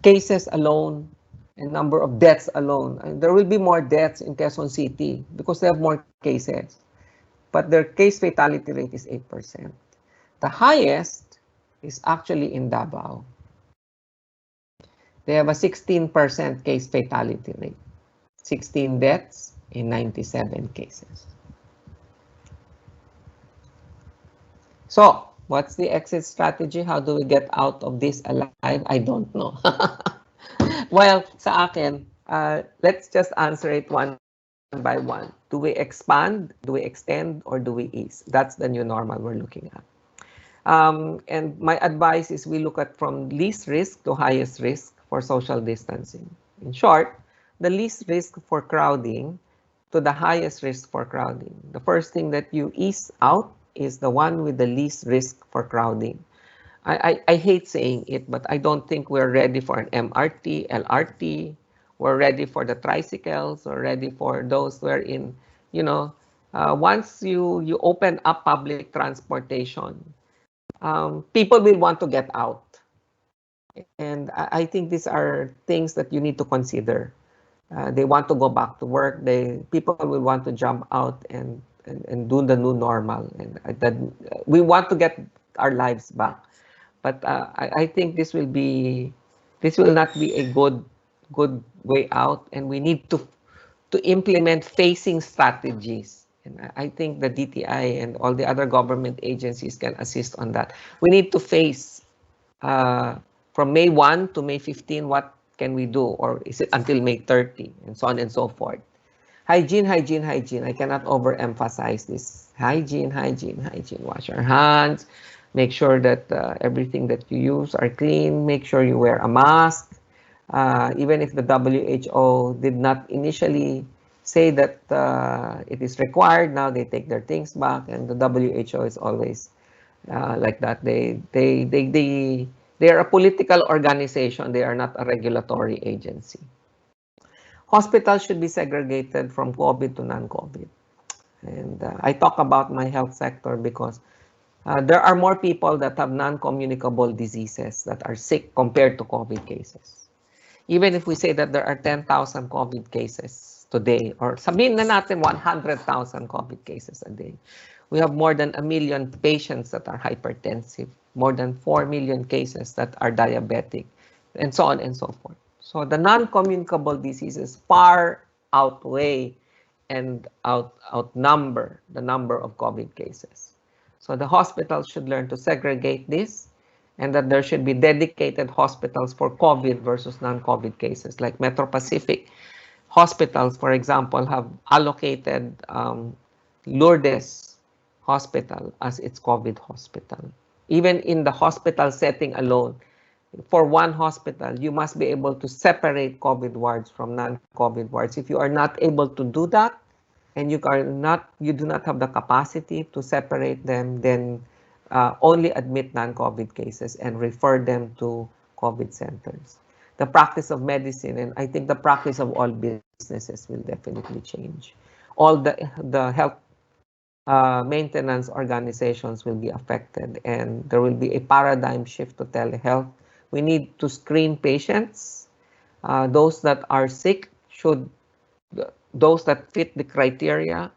cases alone and number of deaths alone. And there will be more deaths in Quezon City because they have more cases. But their case fatality rate is 8%. The highest is actually in Davao. They have a 16% case fatality rate. 16 deaths in 97 cases. So, what's the exit strategy? How do we get out of this alive? I don't know. Well, sa akin, let's just answer it one by one. Do we expand, do we extend, or do we ease? That's the new normal we're looking at. And my advice is we look at from least risk to highest risk for social distancing. In short, the least risk for crowding to the highest risk for crowding. The first thing that you ease out is the one with the least risk for crowding. I hate saying it, but I don't think we're ready for an MRT, LRT. We're ready for the tricycles. We're ready for those wherein, once you open up public transportation, people will want to get out. And I think these are things that you need to consider. They want to go back to work. People will want to jump out and do the new normal. And we want to get our lives back. But I think this will be This will not be a good way out, and we need to implement phasing strategies. And I think the DTI and all the other government agencies can assist on that. We need to phase from May 1 to May 15, what can we do? Or is it until May 30, and so on and so forth. Hygiene, hygiene, hygiene. I cannot overemphasize this. Hygiene, hygiene, hygiene. Wash your hands. Make sure that everything that you use are clean. Make sure you wear a mask. Even if the WHO did not initially say that it is required, now they take their things back, and the WHO is always like that. They are a political organization. They are not a regulatory agency. Hospitals should be segregated from COVID to non-COVID. And I talk about my health sector because there are more people that have non-communicable diseases that are sick compared to COVID cases. Even if we say that there are 10,000 COVID cases today, or sabihin na natin 100,000 COVID cases a day, we have more than 1 million patients that are hypertensive, more than 4 million cases that are diabetic, and so on and so forth. So the non-communicable diseases far outweigh and outnumber the number of COVID cases. So the hospitals should learn to segregate this, and that there should be dedicated hospitals for COVID versus non-COVID cases. Like Metro Pacific hospitals, for example, have allocated Lourdes Hospital as its COVID hospital. Even in the hospital setting alone, for one hospital, you must be able to separate COVID wards from non-COVID wards. If you are not able to do that, and you do not have the capacity to separate them, then only admit non-COVID cases and refer them to COVID centers. The practice of medicine, and I think the practice of all businesses, will definitely change. All the health maintenance organizations will be affected, and there will be a paradigm shift to telehealth. We need to screen patients. Those that are sick those that fit the criteria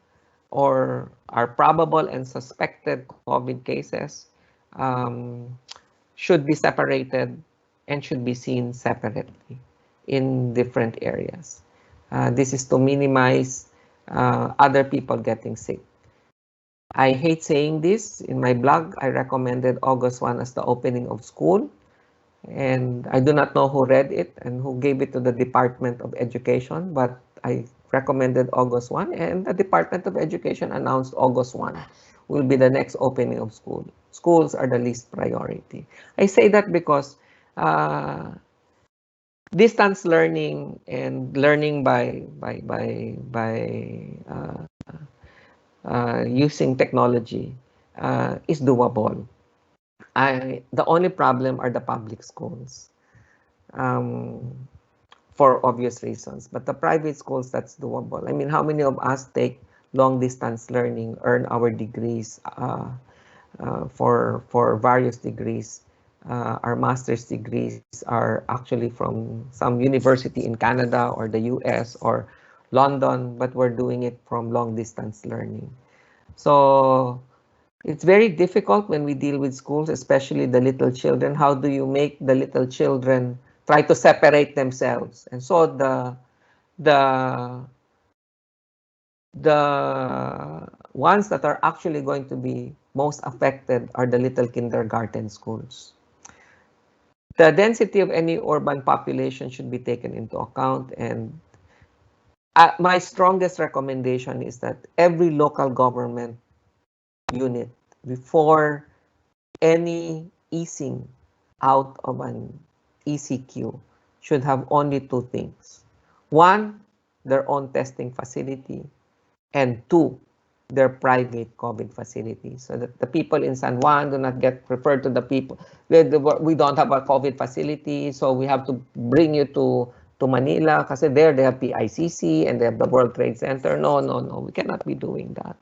or are probable and suspected COVID cases should be separated and should be seen separately in different areas. This is to minimize other people getting sick. I hate saying this. In my blog, I recommended August 1 as the opening of school. And I do not know who read it and who gave it to the Department of Education, but I recommended August 1, and the Department of Education announced August 1 will be the next opening of school. Schools are the least priority. I say that because distance learning and learning by using technology is doable. The only problem are the public schools, for obvious reasons. But the private schools, that's doable. I mean, how many of us take long distance learning, earn our degrees for various degrees? Our master's degrees are actually from some university in Canada or the US or London, but we're doing it from long distance learning. So it's very difficult when we deal with schools, especially the little children. How do you make the little children try to separate themselves? And so the ones that are actually going to be most affected are the little kindergarten schools. The density of any urban population should be taken into account, and my strongest recommendation is that every local government unit, before any easing out of an ECQ, should have only two things. One, their own testing facility, and two, their private COVID facility, so that the people in San Juan do not get referred to the people. We don't have a COVID facility, so we have to bring you to Manila because there they have PICC and they have the World Trade Center. No, we cannot be doing that.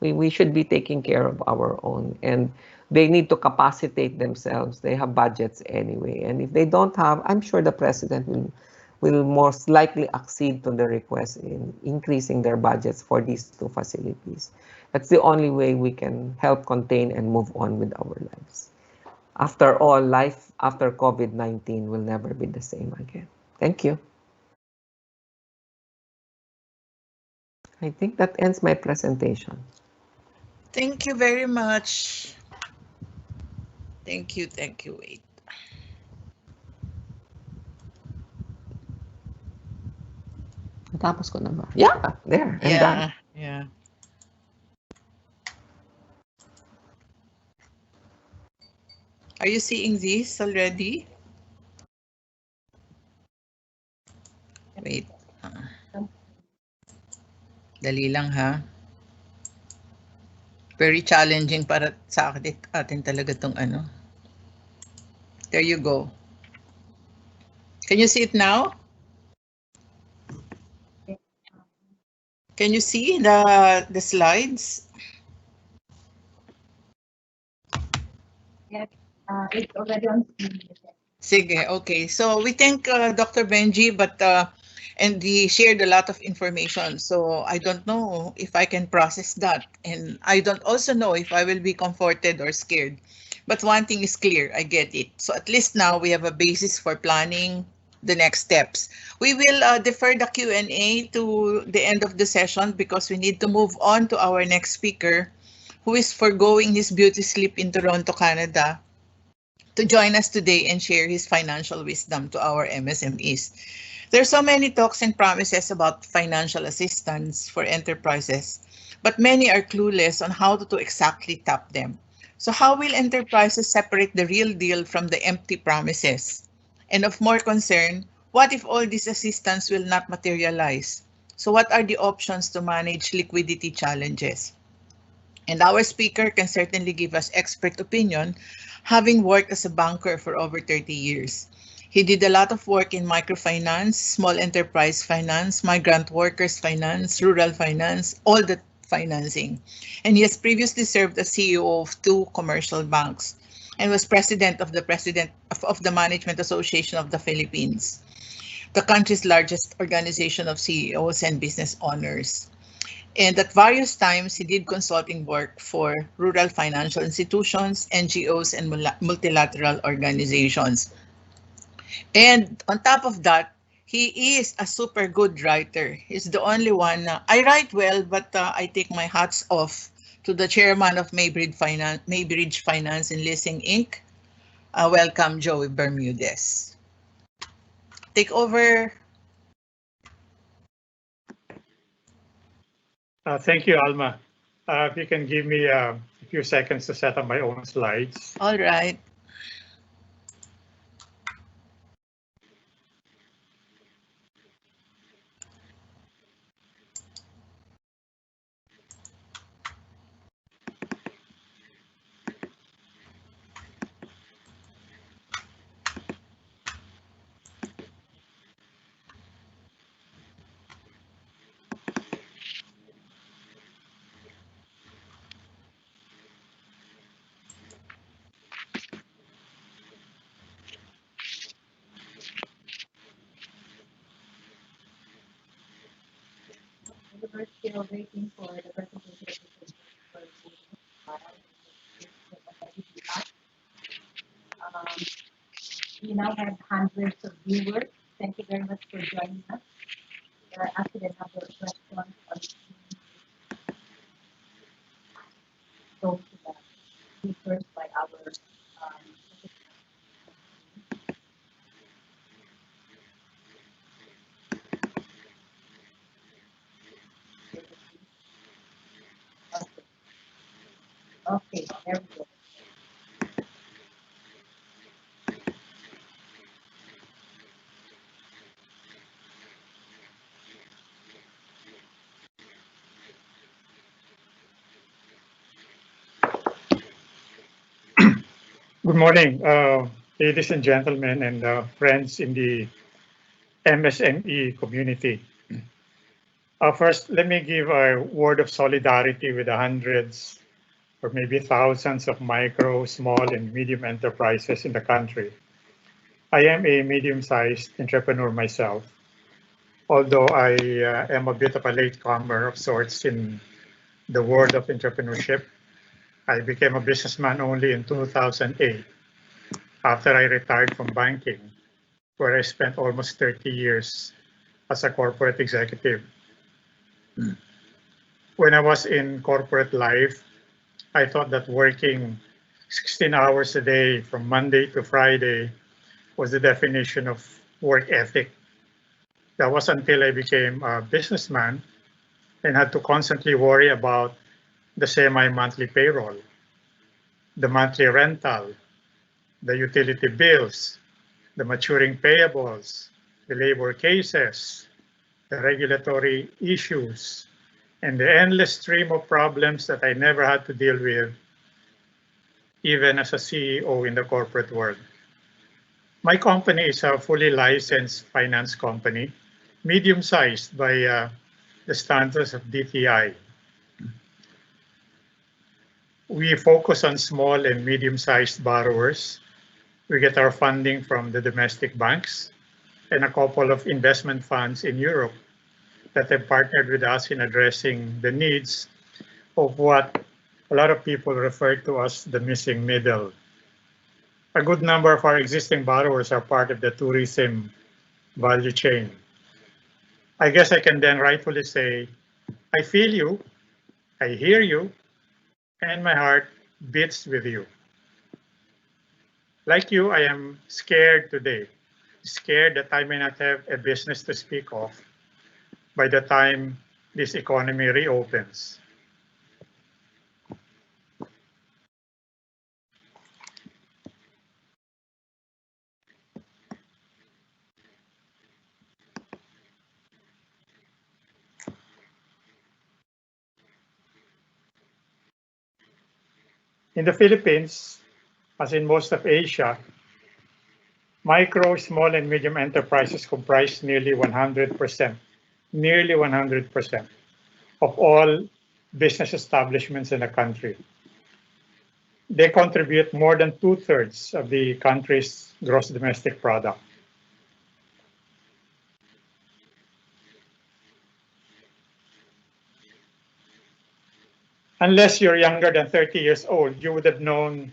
We should be taking care of our own, and they need to capacitate themselves. They have budgets anyway, and if they don't have, I'm sure the president will most likely accede to the request in increasing their budgets for these two facilities. That's the only way we can help contain and move on with our lives. After all, life after COVID-19 will never be the same again. Thank you. I think that ends my presentation. Thank you very much. Thank you, thank you. Wait. Natapos ko na ba? Yeah, there, I'm done. Yeah. Are you seeing this already? Wait. Dali lang ha. Very challenging para sa atin talaga tong ano. There you go. Can you see it now? Can you see the slides? Yes, it's already on screen. Sige, okay. So we thank Dr. Benji, and he shared a lot of information. So I don't know if I can process that, and I don't also know if I will be comforted or scared. But one thing is clear, I get it. So at least now we have a basis for planning the next steps. We will defer the Q&A to the end of the session because we need to move on to our next speaker, who is foregoing his beauty sleep in Toronto, Canada, to join us today and share his financial wisdom to our MSMEs. There are so many talks and promises about financial assistance for enterprises, but many are clueless on how to exactly tap them. So how will enterprises separate the real deal from the empty promises? And of more concern, what if all this assistance will not materialize? So what are the options to manage liquidity challenges? And our speaker can certainly give us expert opinion, having worked as a banker for over 30 years. He did a lot of work in microfinance, small enterprise finance, migrant workers finance, rural finance, all the financing. And he has previously served as CEO of two commercial banks and was president of the Management Association of the Philippines, the country's largest organization of CEOs and business owners. And at various times, he did consulting work for rural financial institutions, NGOs, and multilateral organizations. And on top of that, he is a super good writer. He's the only one. I write well, but I take my hats off to the chairman of Maybridge Finance and Leasing Inc. Welcome, Joey Bermudez. Take over. Thank you, Alma. If you can give me a few seconds to set up my own slides. All right. We're still waiting for the presentation. We now have hundreds of viewers. Thank you very much for joining us. There are actually a number of questions on those to the speakers by our okay, there we go. Good morning, ladies and gentlemen, and friends in the MSME community. First, let me give a word of solidarity with the hundreds or maybe thousands of micro, small, and medium enterprises in the country. I am a medium-sized entrepreneur myself, although I am a bit of a latecomer of sorts in the world of entrepreneurship. I became a businessman only in 2008. after I retired from banking, where I spent almost 30 years as a corporate executive. When I was in corporate life, I thought that working 16 hours a day from Monday to Friday was the definition of work ethic. That was until I became a businessman and had to constantly worry about the semi-monthly payroll, the monthly rental, the utility bills, the maturing payables, the labor cases, the regulatory issues, and the endless stream of problems that I never had to deal with, even as a CEO in the corporate world. My company is a fully licensed finance company, medium-sized by the standards of DTI. We focus on small and medium-sized borrowers. We get our funding from the domestic banks and a couple of investment funds in Europe that have partnered with us in addressing the needs of what a lot of people refer to as the missing middle. A good number of our existing borrowers are part of the tourism value chain. I guess I can then rightfully say, I feel you, I hear you, and my heart beats with you. Like you, I am scared today, scared that I may not have a business to speak of by the time this economy reopens. In the Philippines, as in most of Asia, micro, small, and medium enterprises comprise nearly 100% of all business establishments in the country. They contribute more than 2/3 of the country's gross domestic product. Unless you're younger than 30 years old, you would have known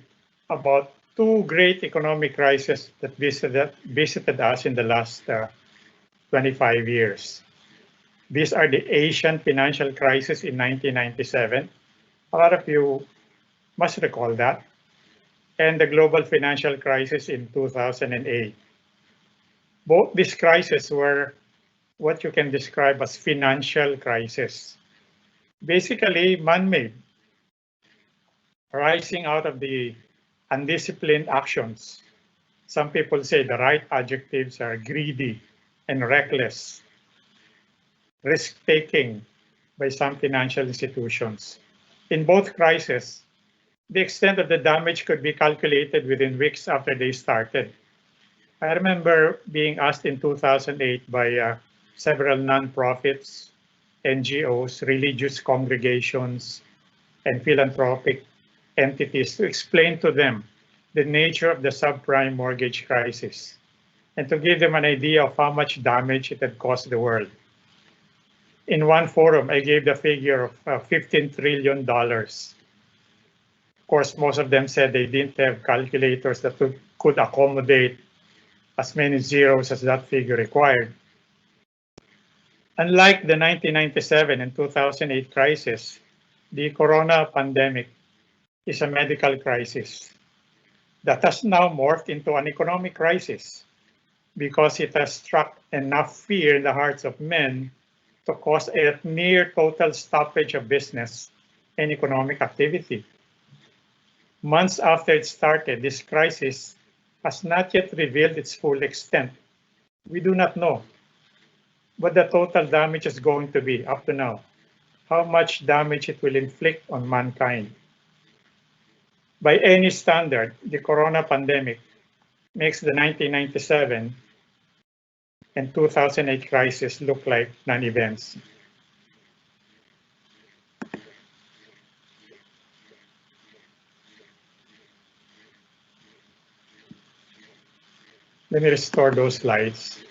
about two great economic crises that visited us in the last 25 years. These are the Asian financial crisis in 1997. A lot of you must recall that. And the global financial crisis in 2008. Both these crises were what you can describe as financial crises. Basically man-made, arising out of the undisciplined actions. Some people say the right adjectives are greedy and reckless, risk-taking by some financial institutions. In both crises, the extent of the damage could be calculated within weeks after they started. I remember being asked in 2008 by several nonprofits, NGOs, religious congregations, and philanthropic entities to explain to them the nature of the subprime mortgage crisis and to give them an idea of how much damage it had caused the world. In one forum, I gave the figure of $15 trillion. Of course, most of them said they didn't have calculators that could accommodate as many zeros as that figure required. Unlike the 1997 and 2008 crisis, the corona pandemic is a medical crisis that has now morphed into an economic crisis because it has struck enough fear in the hearts of men to cause a near total stoppage of business and economic activity. Months after it started, this crisis has not yet revealed its full extent. We do not know what the total damage is going to be up to now, how much damage it will inflict on mankind. By any standard, the corona pandemic makes the 1997 and 2008 crisis look like non-events. Let me restore those slides.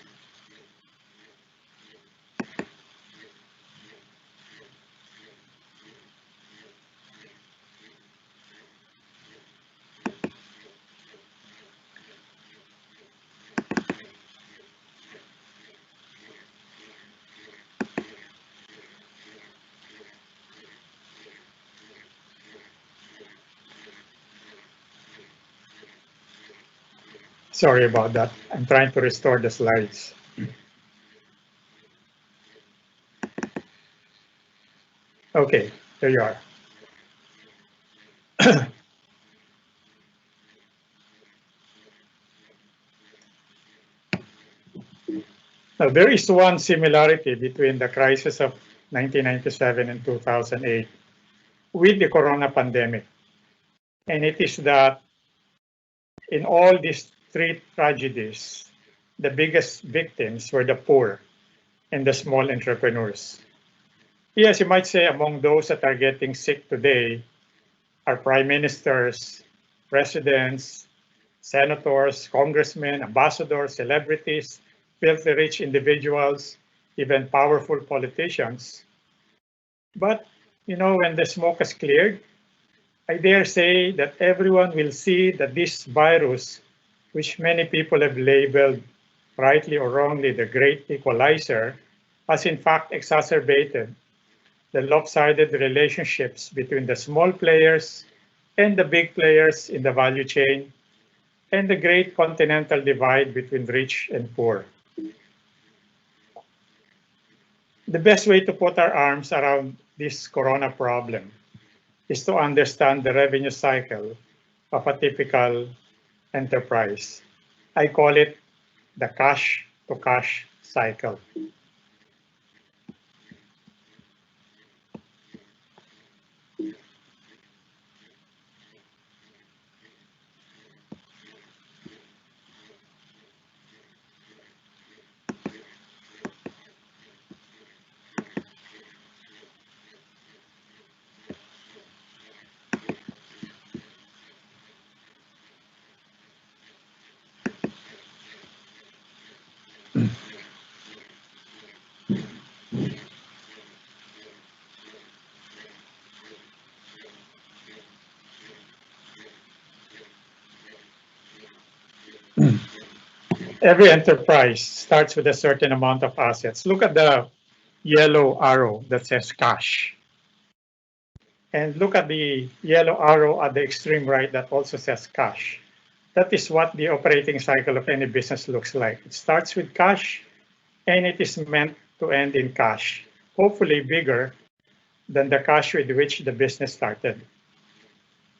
Sorry about that. I'm trying to restore the slides. Okay, there you are. Now, there is one similarity between the crisis of 1997 and 2008 with the corona pandemic. And it is that in all these three tragedies, the biggest victims were the poor and the small entrepreneurs. Yes, you might say among those that are getting sick today are prime ministers, presidents, senators, congressmen, ambassadors, celebrities, filthy rich individuals, even powerful politicians. But, when the smoke has cleared, I dare say that everyone will see that this virus, which many people have labeled, rightly or wrongly, the great equalizer, has in fact exacerbated the lopsided relationships between the small players and the big players in the value chain, and the great continental divide between rich and poor. The best way to put our arms around this corona problem is to understand the revenue cycle of a typical enterprise. I call it the cash to cash cycle. Every enterprise starts with a certain amount of assets. Look at the yellow arrow that says cash. And look at the yellow arrow at the extreme right that also says cash. That is what the operating cycle of any business looks like. It starts with cash, and it is meant to end in cash, hopefully bigger than the cash with which the business started.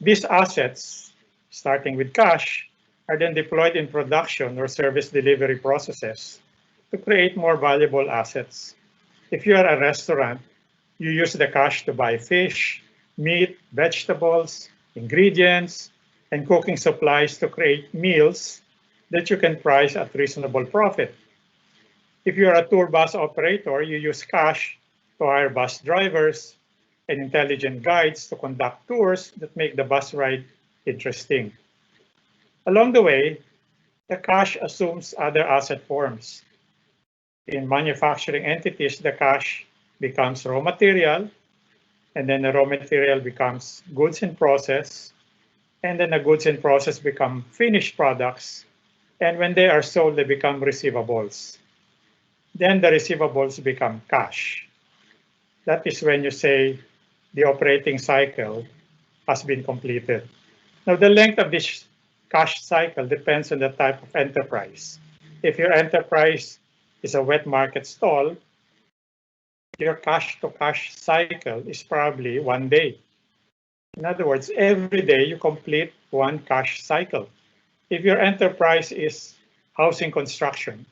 These assets, starting with cash, are then deployed in production or service delivery processes to create more valuable assets. If you are a restaurant, you use the cash to buy fish, meat, vegetables, ingredients, and cooking supplies to create meals that you can price at reasonable profit. If you are a tour bus operator, you use cash to hire bus drivers and intelligent guides to conduct tours that make the bus ride interesting. Along the way, the cash assumes other asset forms. In manufacturing entities, the cash becomes raw material, and then the raw material becomes goods in process, and then the goods in process become finished products, and when they are sold, they become receivables. Then the receivables become cash. That is when you say the operating cycle has been completed. Now, the length of this cash cycle depends on the type of enterprise. If your enterprise is a wet market stall, your cash to cash cycle is probably 1 day. In other words, every day you complete one cash cycle. If your enterprise is housing construction,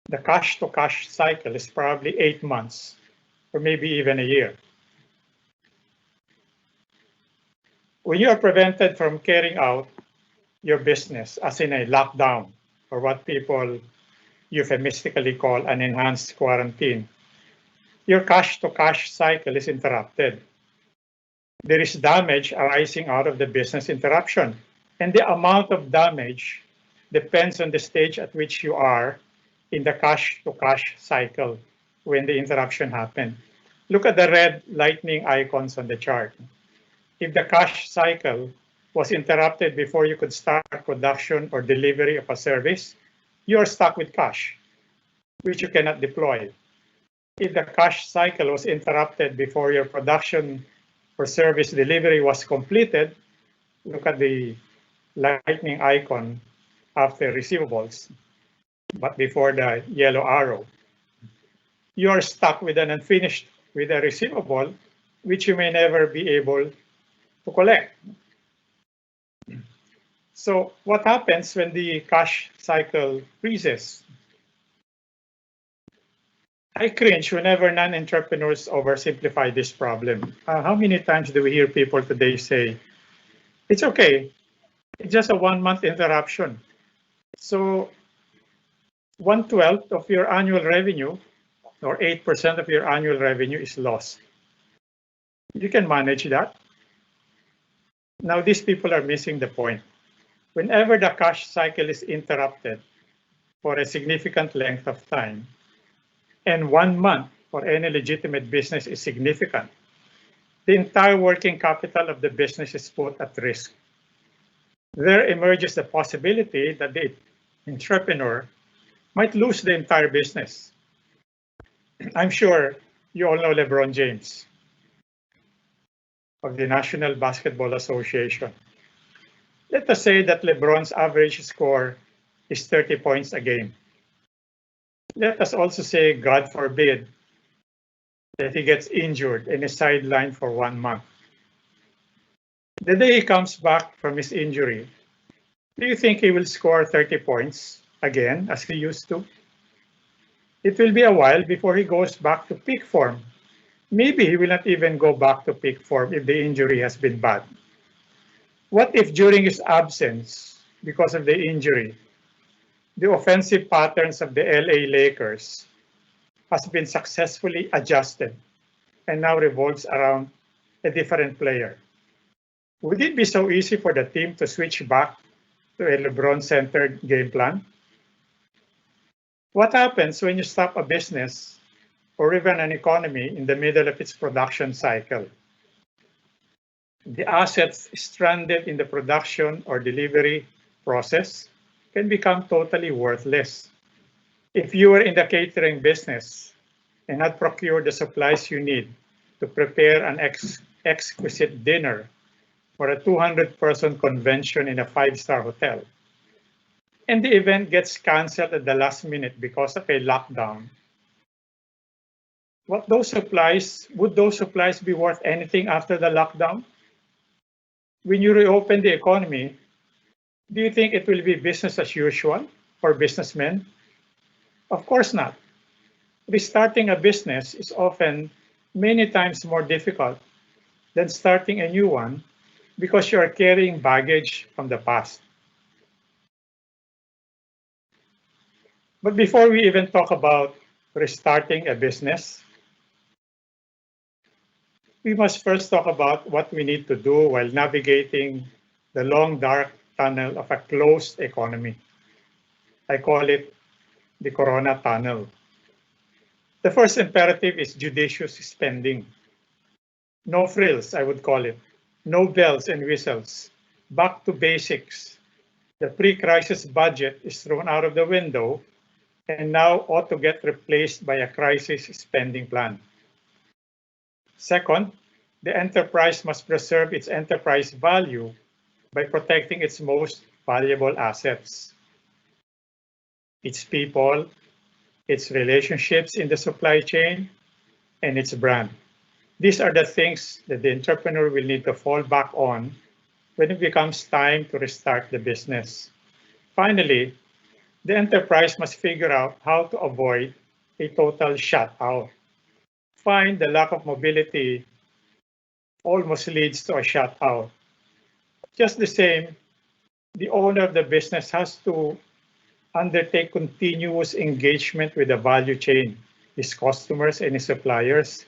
the cash to cash cycle is probably 8 months or maybe even a year. When you are prevented from carrying out your business, as in a lockdown, or what people euphemistically call an enhanced quarantine, your cash to cash cycle is interrupted. There is damage arising out of the business interruption, and the amount of damage depends on the stage at which you are in the cash to cash cycle when the interruption happened. Look at the red lightning icons on the chart. If the cash cycle was interrupted before you could start production or delivery of a service, you are stuck with cash, which you cannot deploy. If the cash cycle was interrupted before your production or service delivery was completed, look at the lightning icon after receivables, but before the yellow arrow. You are stuck with an unfinished with a receivable which you may never be able to collect. So what happens when the cash cycle freezes? I cringe whenever non-entrepreneurs oversimplify this problem. How many times do we hear people today say, it's okay, it's just a 1 month interruption. So 1/12 of your annual revenue or 8% of your annual revenue is lost. You can manage that. Now these people are missing the point. Whenever the cash cycle is interrupted for a significant length of time, and 1 month for any legitimate business is significant, the entire working capital of the business is put at risk. There emerges the possibility that the entrepreneur might lose the entire business. I'm sure you all know LeBron James of the National Basketball Association. Let us say that LeBron's average score is 30 points a game. Let us also say, God forbid, that he gets injured and is sidelined for 1 month. The day he comes back from his injury, do you think he will score 30 points again as he used to? It will be a while before he goes back to peak form. Maybe he will not even go back to peak form if the injury has been bad. What if during his absence, because of the injury, the offensive patterns of the LA Lakers has been successfully adjusted and now revolves around a different player? Would it be so easy for the team to switch back to a LeBron-centered game plan? What happens when you stop a business or even an economy in the middle of its production cycle? The assets stranded in the production or delivery process can become totally worthless. If you were in the catering business and had procured the supplies you need to prepare an exquisite dinner for a 200-person convention in a 5-star hotel, and the event gets canceled at the last minute because of a lockdown, would those supplies be worth anything after the lockdown? When you reopen the economy, do you think it will be business as usual for businessmen? Of course not. Restarting a business is often many times more difficult than starting a new one because you are carrying baggage from the past. But before we even talk about restarting a business, we must first talk about what we need to do while navigating the long, dark tunnel of a closed economy. I call it the Corona Tunnel. The first imperative is judicious spending. No frills, I would call it. No bells and whistles. Back to basics. The pre-crisis budget is thrown out of the window and now ought to get replaced by a crisis spending plan. Second, the enterprise must preserve its enterprise value by protecting its most valuable assets: its people, its relationships in the supply chain, and its brand. These are the things that the entrepreneur will need to fall back on when it becomes time to restart the business. Finally, the enterprise must figure out how to avoid a total shutout. Find the lack of mobility almost leads to a shutout. Just the same, the owner of the business has to undertake continuous engagement with the value chain, his customers and his suppliers,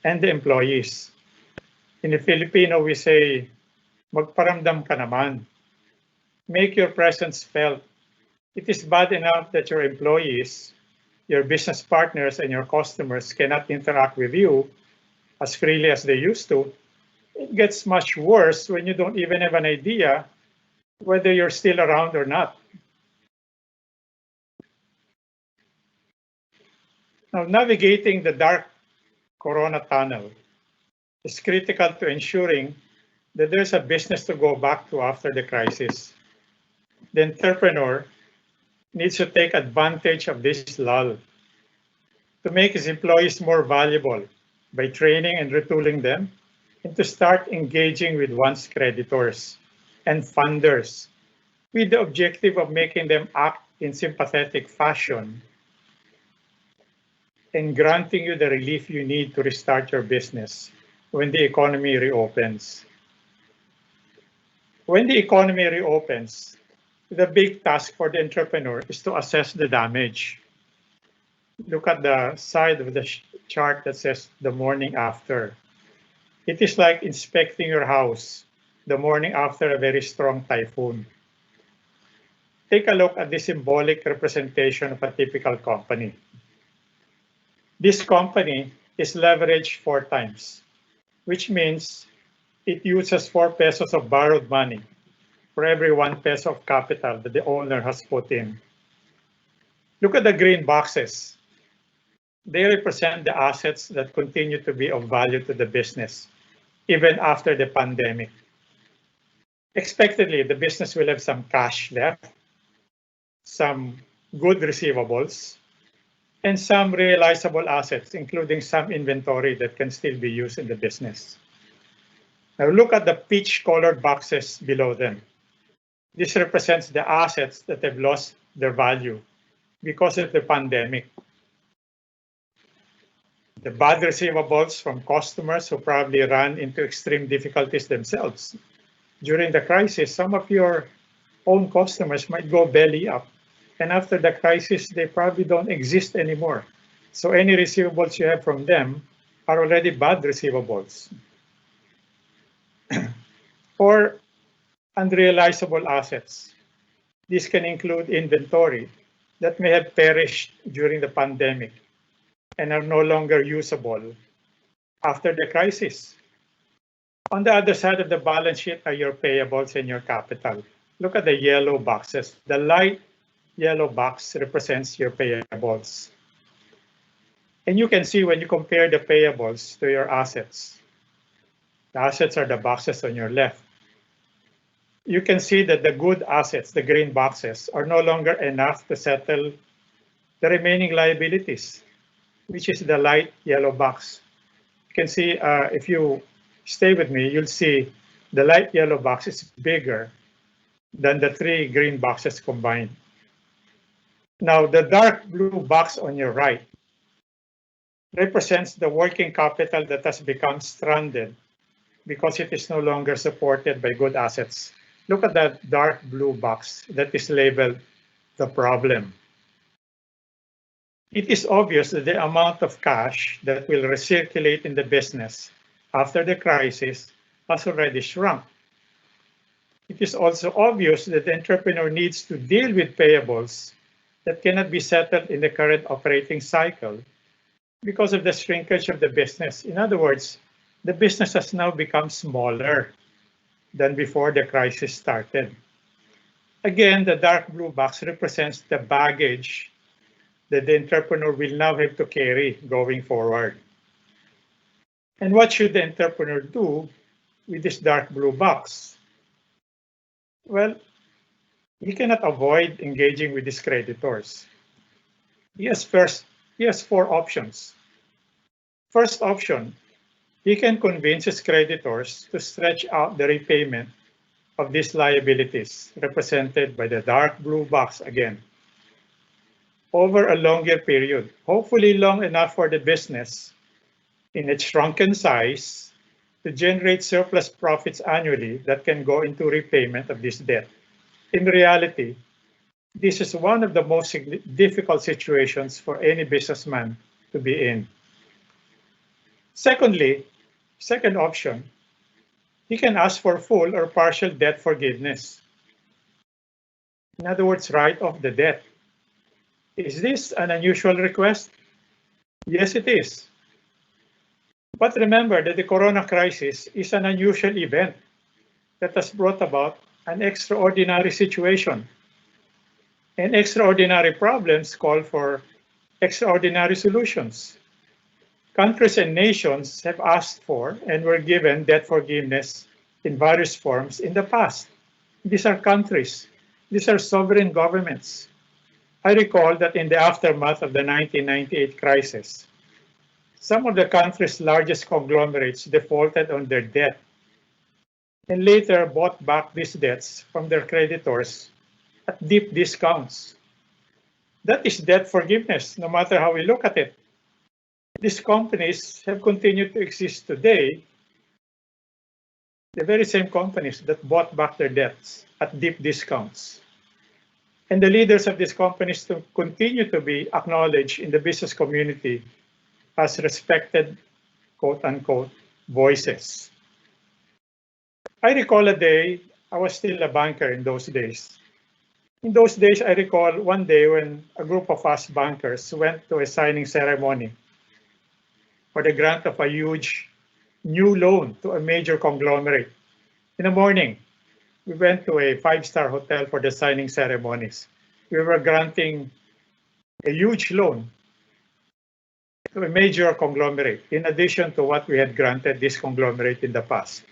and the employees. In the Filipino, we say, magparamdam ka naman. Make your presence felt. It is bad enough that your employees, your business partners, and your customers cannot interact with you as freely as they used to. It gets much worse when you don't even have an idea whether you're still around or not. Now, navigating the dark Corona tunnel is critical to ensuring that there's a business to go back to after the crisis. the entrepreneur needs to take advantage of this lull to make his employees more valuable by training and retooling them, and to start engaging with one's creditors and funders with the objective of making them act in sympathetic fashion and granting you the relief you need to restart your business when the economy reopens. When the economy reopens, the big task for the entrepreneur is to assess the damage. Look at the side of the chart that says the morning after. It is like inspecting your house the morning after a very strong typhoon. Take a look at the symbolic representation of a typical company. This company is leveraged 4 times, which means it uses 4 pesos of borrowed money for every 1 peso of capital that the owner has put in. Look at the green boxes. They represent the assets that continue to be of value to the business, even after the pandemic. Expectedly, the business will have some cash left, some good receivables, and some realizable assets, including some inventory that can still be used in the business. Now look at the peach-colored boxes below them. This represents the assets that have lost their value because of the pandemic. The bad receivables from customers who probably ran into extreme difficulties themselves. During the crisis, some of your own customers might go belly up, and after the crisis, they probably don't exist anymore. So any receivables you have from them are already bad receivables. Or unrealizable assets. This can include inventory that may have perished during the pandemic and are no longer usable after the crisis. On the other side of the balance sheet are your payables and your capital. Look at the yellow boxes. The light yellow box represents your payables. And you can see when you compare the payables to your assets. The assets are the boxes on your left. You can see that the good assets, the green boxes, are no longer enough to settle the remaining liabilities, which is the light yellow box. You can see, if you stay with me, you'll see the light yellow box is bigger than the 3 green boxes combined. Now, the dark blue box on your right represents the working capital that has become stranded because it is no longer supported by good assets. Look at that dark blue box that is labeled the problem. It is obvious that the amount of cash that will recirculate in the business after the crisis has already shrunk. It is also obvious that the entrepreneur needs to deal with payables that cannot be settled in the current operating cycle because of the shrinkage of the business. In other words, the business has now become smaller than before the crisis started. Again, the dark blue box represents the baggage that the entrepreneur will now have to carry going forward. And what should the entrepreneur do with this dark blue box? Well, he cannot avoid engaging with his creditors. He has 4 options. First option, he can convince his creditors to stretch out the repayment of these liabilities, represented by the dark blue box again, over a longer period, hopefully long enough for the business in its shrunken size to generate surplus profits annually that can go into repayment of this debt. In reality, this is one of the most difficult situations for any businessman to be in. Secondly, second option, he can ask for full or partial debt forgiveness. In other words, write off the debt. Is this an unusual request? Yes, it is. But remember that the corona crisis is an unusual event that has brought about an extraordinary situation. And extraordinary problems call for extraordinary solutions. Countries and nations have asked for and were given debt forgiveness in various forms in the past. These are countries These are sovereign governments. I recall that in the aftermath of the 1998 crisis, some of the country's largest conglomerates defaulted on their debt and later bought back these debts from their creditors at deep discounts. That is debt forgiveness, no matter how we look at it. These companies have continued to exist today, the very same companies that bought back their debts at deep discounts. And the leaders of these companies to continue to be acknowledged in the business community as respected, quote unquote, voices. I recall a day, I was still a banker in those days. In those days, I recall one day when a group of us bankers went to a signing ceremony for the grant of a huge new loan to a major conglomerate. In the morning, we went to a five-star hotel for the signing ceremonies. We were granting a huge loan to a major conglomerate, in addition to what we had granted this conglomerate in the past.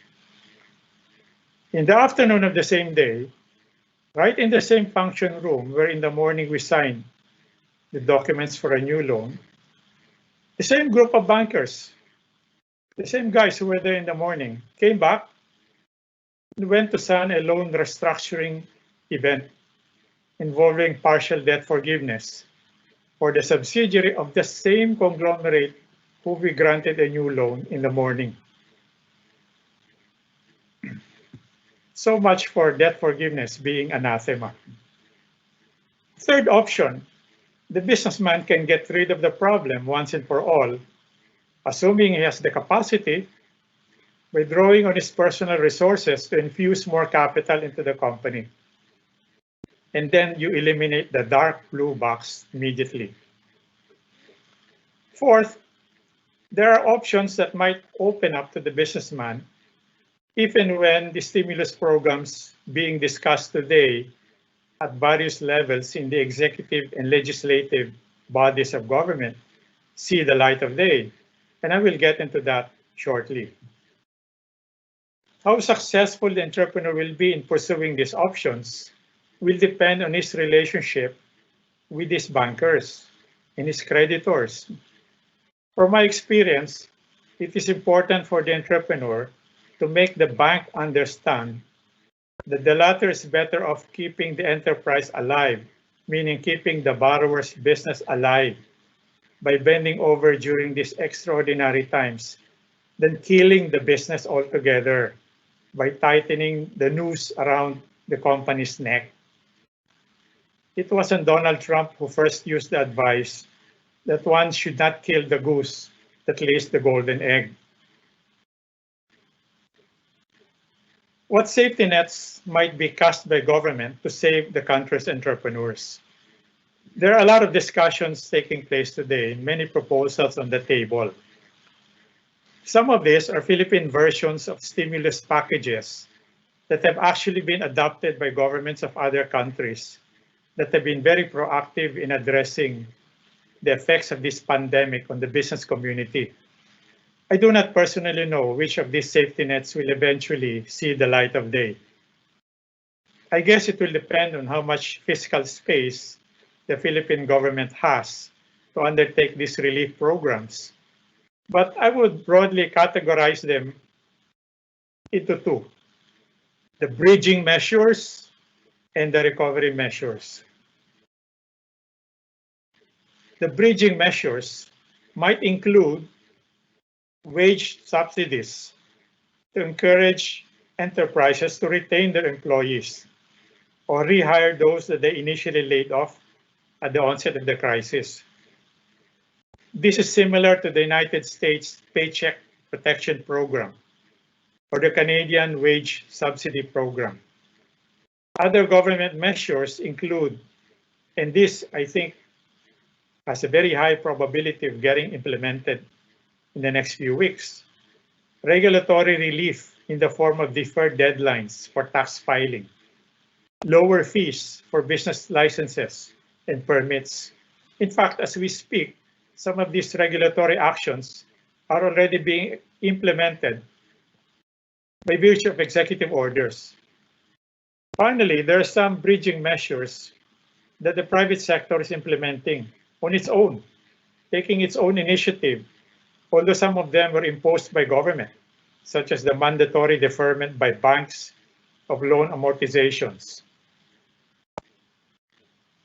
In the afternoon of the same day, right in the same function room where in the morning we signed the documents for a new loan, the same group of bankers, the same guys who were there in the morning, came back and went to sign a loan restructuring event involving partial debt forgiveness for the subsidiary of the same conglomerate who we granted a new loan in the morning. So much for debt forgiveness being anathema. Third option, the businessman can get rid of the problem once and for all, assuming he has the capacity, by drawing on his personal resources to infuse more capital into the company. And then you eliminate the dark blue box immediately. Fourth, there are options that might open up to the businessman, even when the stimulus programs being discussed today at various levels in the executive and legislative bodies of government see the light of day. And I will get into that shortly. How successful the entrepreneur will be in pursuing these options will depend on his relationship with his bankers and his creditors. From my experience, it is important for the entrepreneur to make the bank understand that the latter is better off keeping the enterprise alive, meaning keeping the borrower's business alive by bending over during these extraordinary times, than killing the business altogether by tightening the noose around the company's neck. It wasn't Donald Trump who first used the advice that one should not kill the goose that lays the golden egg. What safety nets might be cast by government to save the country's entrepreneurs? There are a lot of discussions taking place today, many proposals on the table. Some of these are Philippine versions of stimulus packages that have actually been adopted by governments of other countries that have been very proactive in addressing the effects of this pandemic on the business community. I do not personally know which of these safety nets will eventually see the light of day. I guess it will depend on how much fiscal space the Philippine government has to undertake these relief programs. But I would broadly categorize them into two: the bridging measures and the recovery measures. The bridging measures might include wage subsidies to encourage enterprises to retain their employees or rehire those that they initially laid off at the onset of the crisis. This is similar to the United States Paycheck Protection Program or the Canadian Wage Subsidy Program. Other government measures include, and this I think has a very high probability of getting implemented in the next few weeks, regulatory relief in the form of deferred deadlines for tax filing, lower fees for business licenses and permits. In fact, as we speak, some of these regulatory actions are already being implemented by virtue of executive orders. Finally, there are some bridging measures that the private sector is implementing on its own, taking its own initiative, although some of them were imposed by government, such as the mandatory deferment by banks of loan amortizations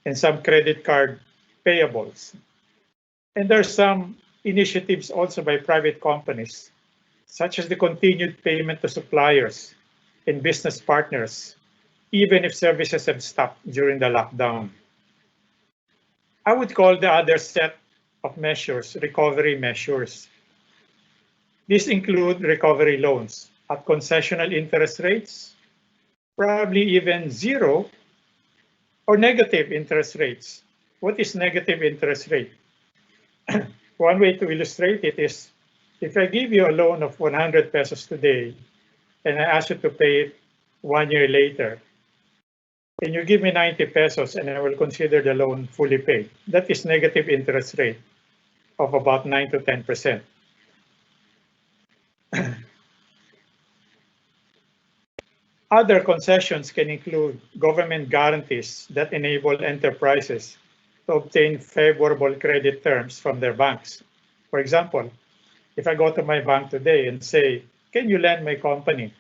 and some credit card payables. And there are some initiatives also by private companies, such as the continued payment to suppliers and business partners, even if services have stopped during the lockdown. I would call the other set of measures recovery measures. These include recovery loans at concessional interest rates, probably even zero or negative interest rates. What is negative interest rate? One way to illustrate it is if I give you a loan of 100 pesos today and I ask you to pay it 1 year later, and you give me 90 pesos and I will consider the loan fully paid, that is negative interest rate of about 9 to 10%. Other concessions can include government guarantees that enable enterprises to obtain favorable credit terms from their banks. For example, if I go to my bank today and say, can you lend my company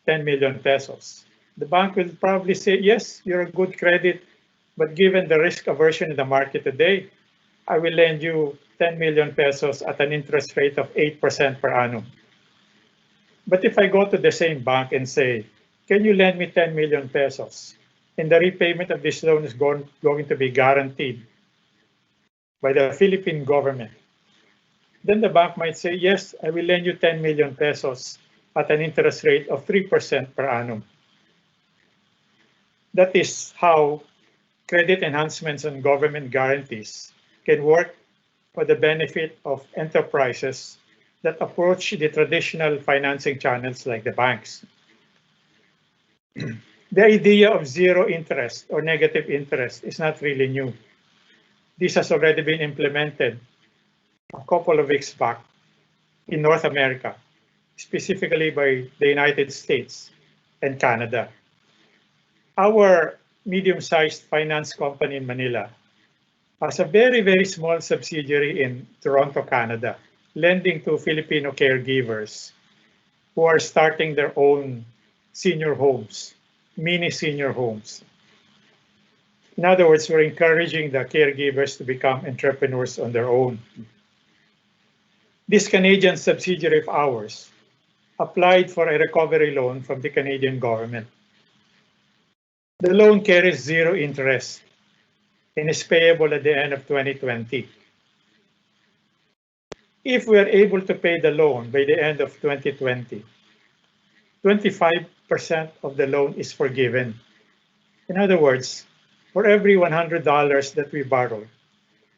10 million pesos? The bank will probably say, yes, you're a good credit, but given the risk aversion in the market today, I will lend you 10 million pesos at an interest rate of 8% per annum. But if I go to the same bank and say, can you lend me 10 million pesos? And the repayment of this loan is going to be guaranteed by the Philippine government. Then the bank might say, yes, I will lend you 10 million pesos at an interest rate of 3% per annum. That is how credit enhancements and government guarantees can work for the benefit of enterprises that approach the traditional financing channels like the banks. The idea of zero interest or negative interest is not really new. This has already been implemented a couple of weeks back in North America, specifically by the United States and Canada. Our medium-sized finance company in Manila has a very, very small subsidiary in Toronto, Canada, lending to Filipino caregivers who are starting their own senior homes, mini senior homes. In other words, we're encouraging the caregivers to become entrepreneurs on their own. This Canadian subsidiary of ours applied for a recovery loan from the Canadian government. The loan carries zero interest and is payable at the end of 2020. If we are able to pay the loan by the end of 2020, 25% of the loan is forgiven. In other words, for every $100 that we borrow,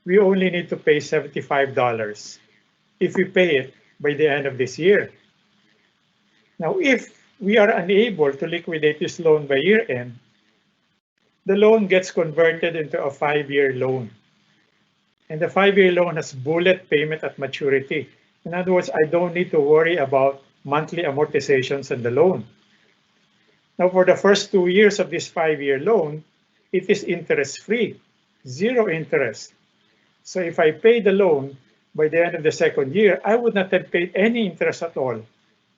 we only need to pay $75 if we pay it by the end of this year. Now, if we are unable to liquidate this loan by year end, the loan gets converted into a 5-year loan. And the 5-year loan has bullet payment at maturity. In other words, I don't need to worry about monthly amortizations on the loan. Now, for the first 2 years of this 5-year loan, it is interest-free, zero interest. So if I pay the loan by the end of the second year, I would not have paid any interest at all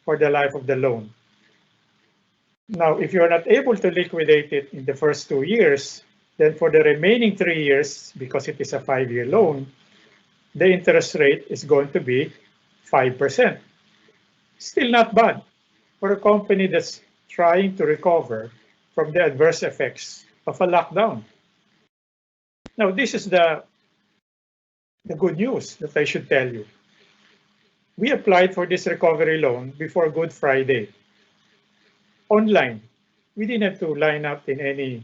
for the life of the loan. Now, if you're not able to liquidate it in the first 2 years, then for the remaining 3 years, because it is a 5-year loan, the interest rate is going to be 5%. Still not bad for a company that's trying to recover from the adverse effects of a lockdown. Now, this is the good news that I should tell you. We applied for this recovery loan before Good Friday. Online. We didn't have to line up in any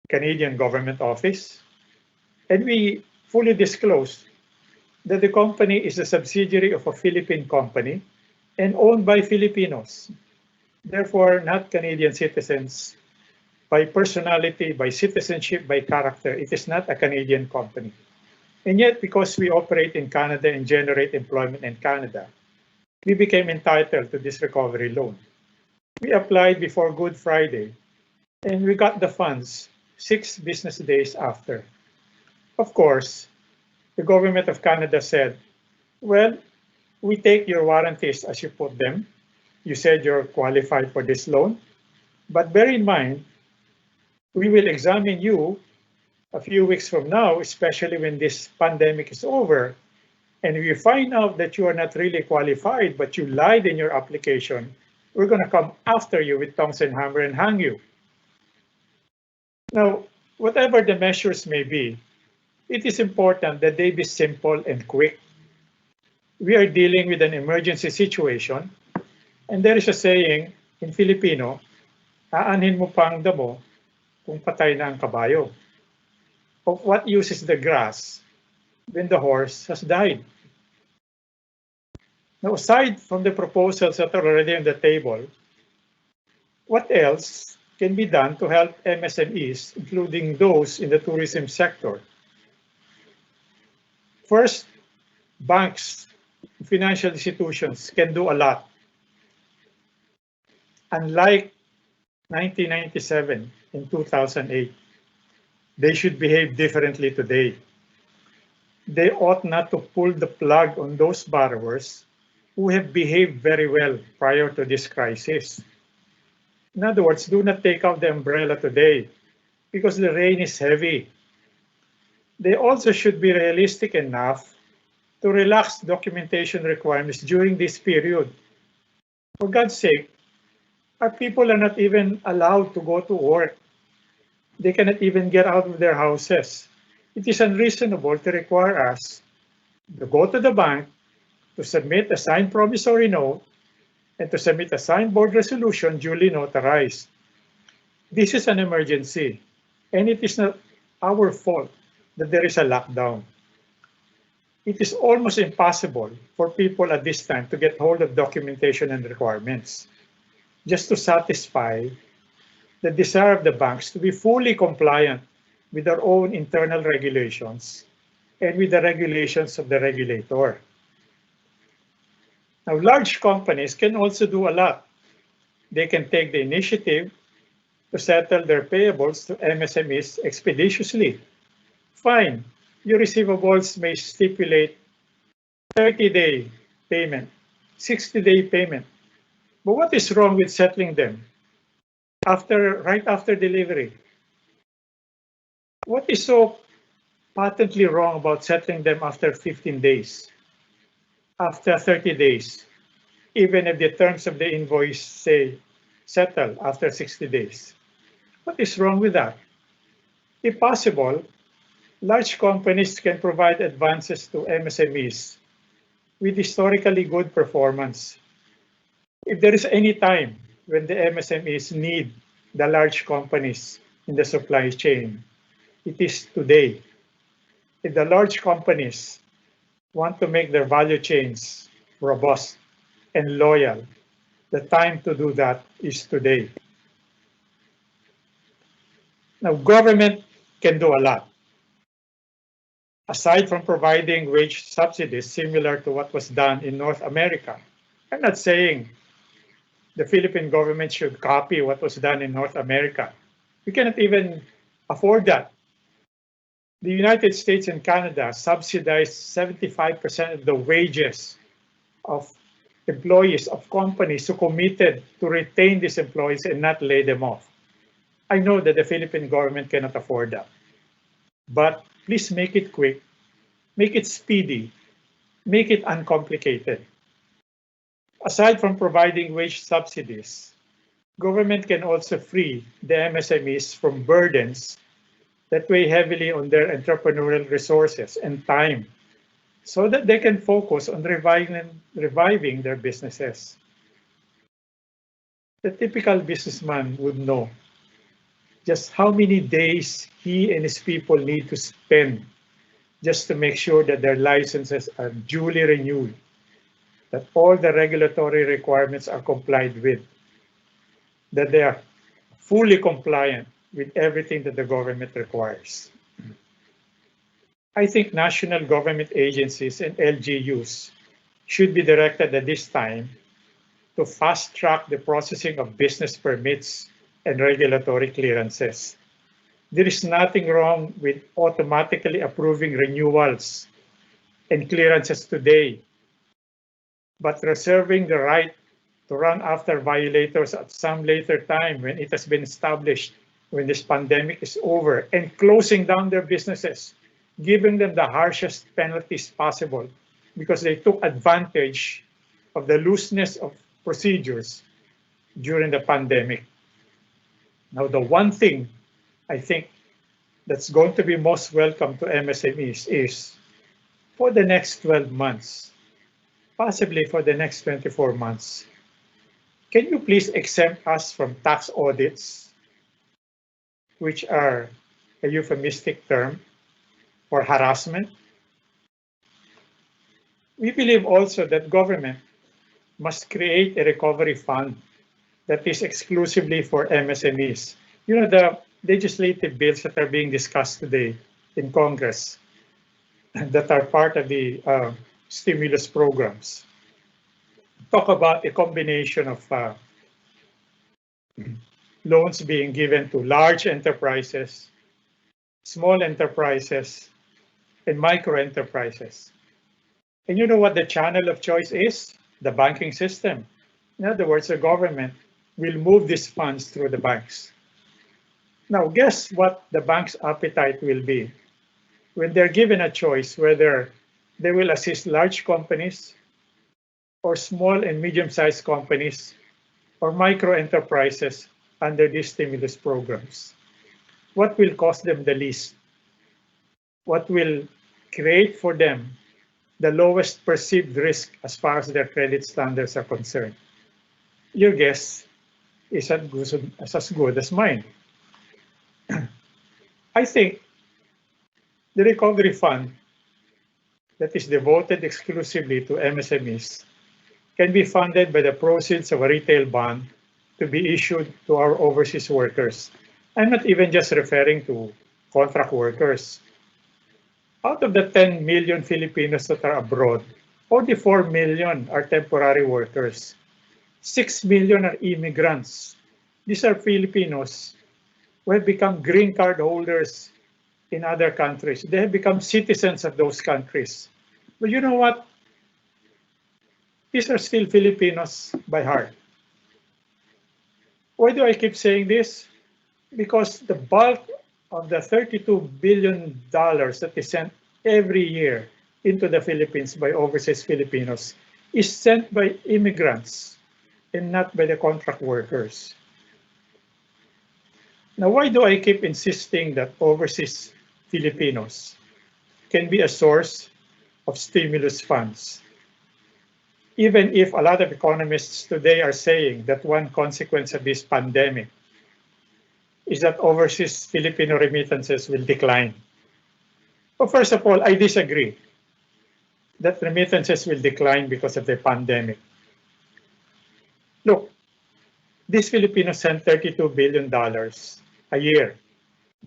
Canadian government office. And we fully disclosed that the company is a subsidiary of a Philippine company and owned by Filipinos. Therefore, not Canadian citizens by personality, by citizenship, by character. It is not a Canadian company. And yet, because we operate in Canada and generate employment in Canada, we became entitled to this recovery loan. We applied before Good Friday, and we got the funds 6 business days after. Of course, the government of Canada said, well, we take your warranties as you put them. You said you're qualified for this loan, but bear in mind, we will examine you a few weeks from now, especially when this pandemic is over, and if you find out that you are not really qualified, but you lied in your application, we're going to come after you with tongs and hammer and hang you. Now, whatever the measures may be, it is important that they be simple and quick. We are dealing with an emergency situation, and there is a saying in Filipino, aanhin mo pang damo kung patay na ang kabayo. Of what use is the grass when the horse has died? Now, aside from the proposals that are already on the table, what else can be done to help MSMEs, including those in the tourism sector? First, banks, financial institutions can do a lot. Unlike 1997 and 2008, they should behave differently today. They ought not to pull the plug on those borrowers who have behaved very well prior to this crisis. In other words, do not take out the umbrella today because the rain is heavy. They also should be realistic enough to relax documentation requirements during this period. For God's sake, our people are not even allowed to go to work. They cannot even get out of their houses. It is unreasonable to require us to go to the bank, to submit a signed promissory note, and to submit a signed board resolution duly notarized. This is an emergency, and it is not our fault that there is a lockdown. It is almost impossible for people at this time to get hold of documentation and requirements, just to satisfy the desire of the banks to be fully compliant with their own internal regulations and with the regulations of the regulator. Now, large companies can also do a lot. They can take the initiative to settle their payables to MSMEs expeditiously. Fine, your receivables may stipulate 30-day payment, 60-day payment. But what is wrong with settling them right after delivery? What is so patently wrong about settling them after 15 days, after 30 days, even if the terms of the invoice say settle after 60 days? What is wrong with that? If possible, large companies can provide advances to MSMEs with historically good performance. If there is any time when the MSMEs need the large companies in the supply chain, it is today. If the large companies want to make their value chains robust and loyal, the time to do that is today. Now, government can do a lot. Aside from providing wage subsidies similar to what was done in North America, I'm not saying the Philippine government should copy what was done in North America. We cannot even afford that. The United States and Canada subsidize 75% of the wages of employees of companies who committed to retain these employees and not lay them off. I know that the Philippine government cannot afford that, but please make it quick, make it speedy, make it uncomplicated. Aside from providing wage subsidies, government can also free the MSMEs from burdens that weigh heavily on their entrepreneurial resources and time so that they can focus on reviving their businesses. The typical businessman would know just how many days he and his people need to spend just to make sure that their licenses are duly renewed, that all the regulatory requirements are complied with, that they are fully compliant with everything that the government requires. I think national government agencies and LGUs should be directed at this time to fast track the processing of business permits and regulatory clearances. There is nothing wrong with automatically approving renewals and clearances today, but reserving the right to run after violators at some later time when it has been established, when this pandemic is over, and closing down their businesses, giving them the harshest penalties possible because they took advantage of the looseness of procedures during the pandemic. Now, the one thing I think that's going to be most welcome to MSMEs is for the next 12 months, possibly for the next 24 months, can you please exempt us from tax audits, which are a euphemistic term for harassment? We believe also that government must create a recovery fund that is exclusively for MSMEs. You know, the legislative bills that are being discussed today in Congress that are part of the stimulus programs talk about a combination of loans being given to large enterprises, small enterprises, and micro enterprises. And you know what the channel of choice is? The banking system. In other words, the government will move these funds through the banks. Now, guess what the bank's appetite will be when they're given a choice whether they will assist large companies or small and medium-sized companies or micro enterprises under these stimulus programs. What will cost them the least? What will create for them the lowest perceived risk as far as their credit standards are concerned? Your guess is as good as mine. I think the recovery fund that is devoted exclusively to MSMEs can be funded by the proceeds of a retail bond to be issued to our overseas workers. I'm not even just referring to contract workers. Out of the 10 million Filipinos that are abroad, only 4 million are temporary workers. 6 million are immigrants. These are Filipinos who have become green card holders in other countries. They have become citizens of those countries. But you know what? These are still Filipinos by heart. Why do I keep saying this? Because the bulk of the $32 billion that is sent every year into the Philippines by overseas Filipinos is sent by immigrants and not by the contract workers. Now, why do I keep insisting that overseas Filipinos can be a source of stimulus funds? Even if a lot of economists today are saying that one consequence of this pandemic is that overseas Filipino remittances will decline. Well, first of all, I disagree that remittances will decline because of the pandemic. Look, these Filipinos send $32 billion a year.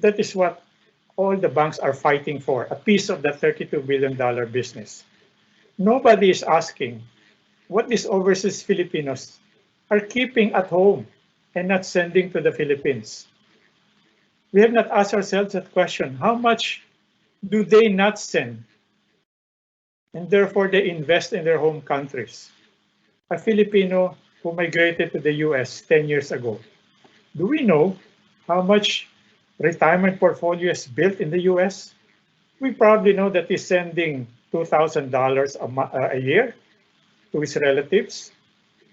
That is what all the banks are fighting for, a piece of that $32 billion business. Nobody is asking what these overseas Filipinos are keeping at home and not sending to the Philippines. We have not asked ourselves that question. How much do they not send? And therefore they invest in their home countries. A Filipino who migrated to the US 10 years ago. Do we know how much retirement portfolio is built in the US? We probably know that he's sending $2,000 a year to his relatives.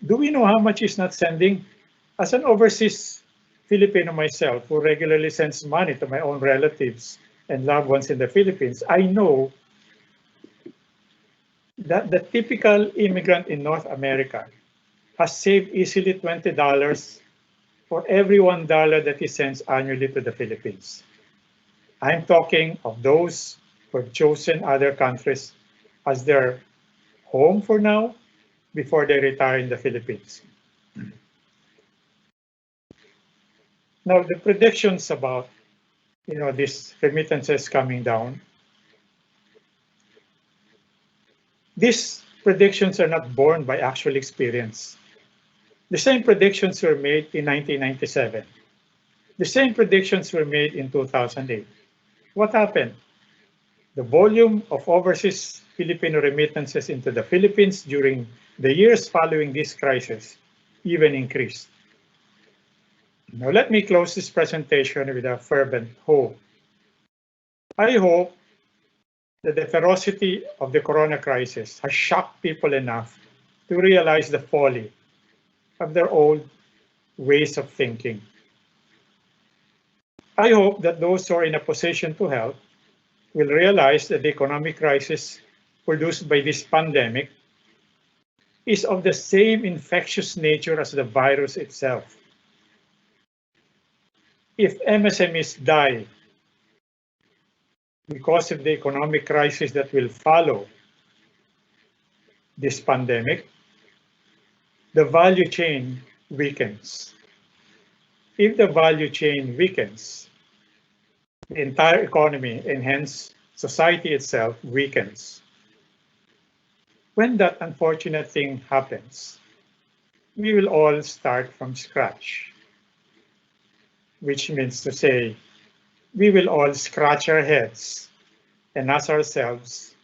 Do we know how much he's not sending? As an overseas Filipino myself, who regularly sends money to my own relatives and loved ones in the Philippines, I know that the typical immigrant in North America has saved easily $20 for every $1 that he sends annually to the Philippines. I'm talking of those who have chosen other countries as their home for now before they retire in the Philippines. Now, the predictions about these remittances coming down, these predictions are not born by actual experience. The same predictions were made in 1997. The same predictions were made in 2008. What happened? The volume of overseas Filipino remittances into the Philippines during the years following this crisis even increased. Now let me close this presentation with a fervent hope. I hope that the ferocity of the corona crisis has shocked people enough to realize the folly of their old ways of thinking. I hope that those who are in a position to help will realize that the economic crisis produced by this pandemic is of the same infectious nature as the virus itself. If MSMEs die because of the economic crisis that will follow this pandemic, the value chain weakens. If the value chain weakens, the entire economy and hence society itself weakens. When that unfortunate thing happens, we will all start from scratch, which means to say, we will all scratch our heads and ask ourselves,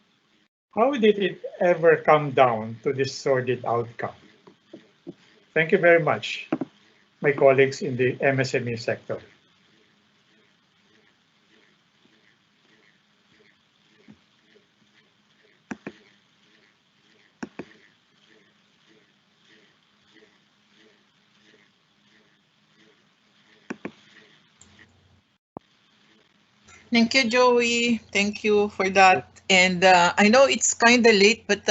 how did it ever come down to this sordid outcome? Thank you very much, my colleagues in the MSME sector. Thank you, Joey. Thank you for that. And I know it's kind of late, but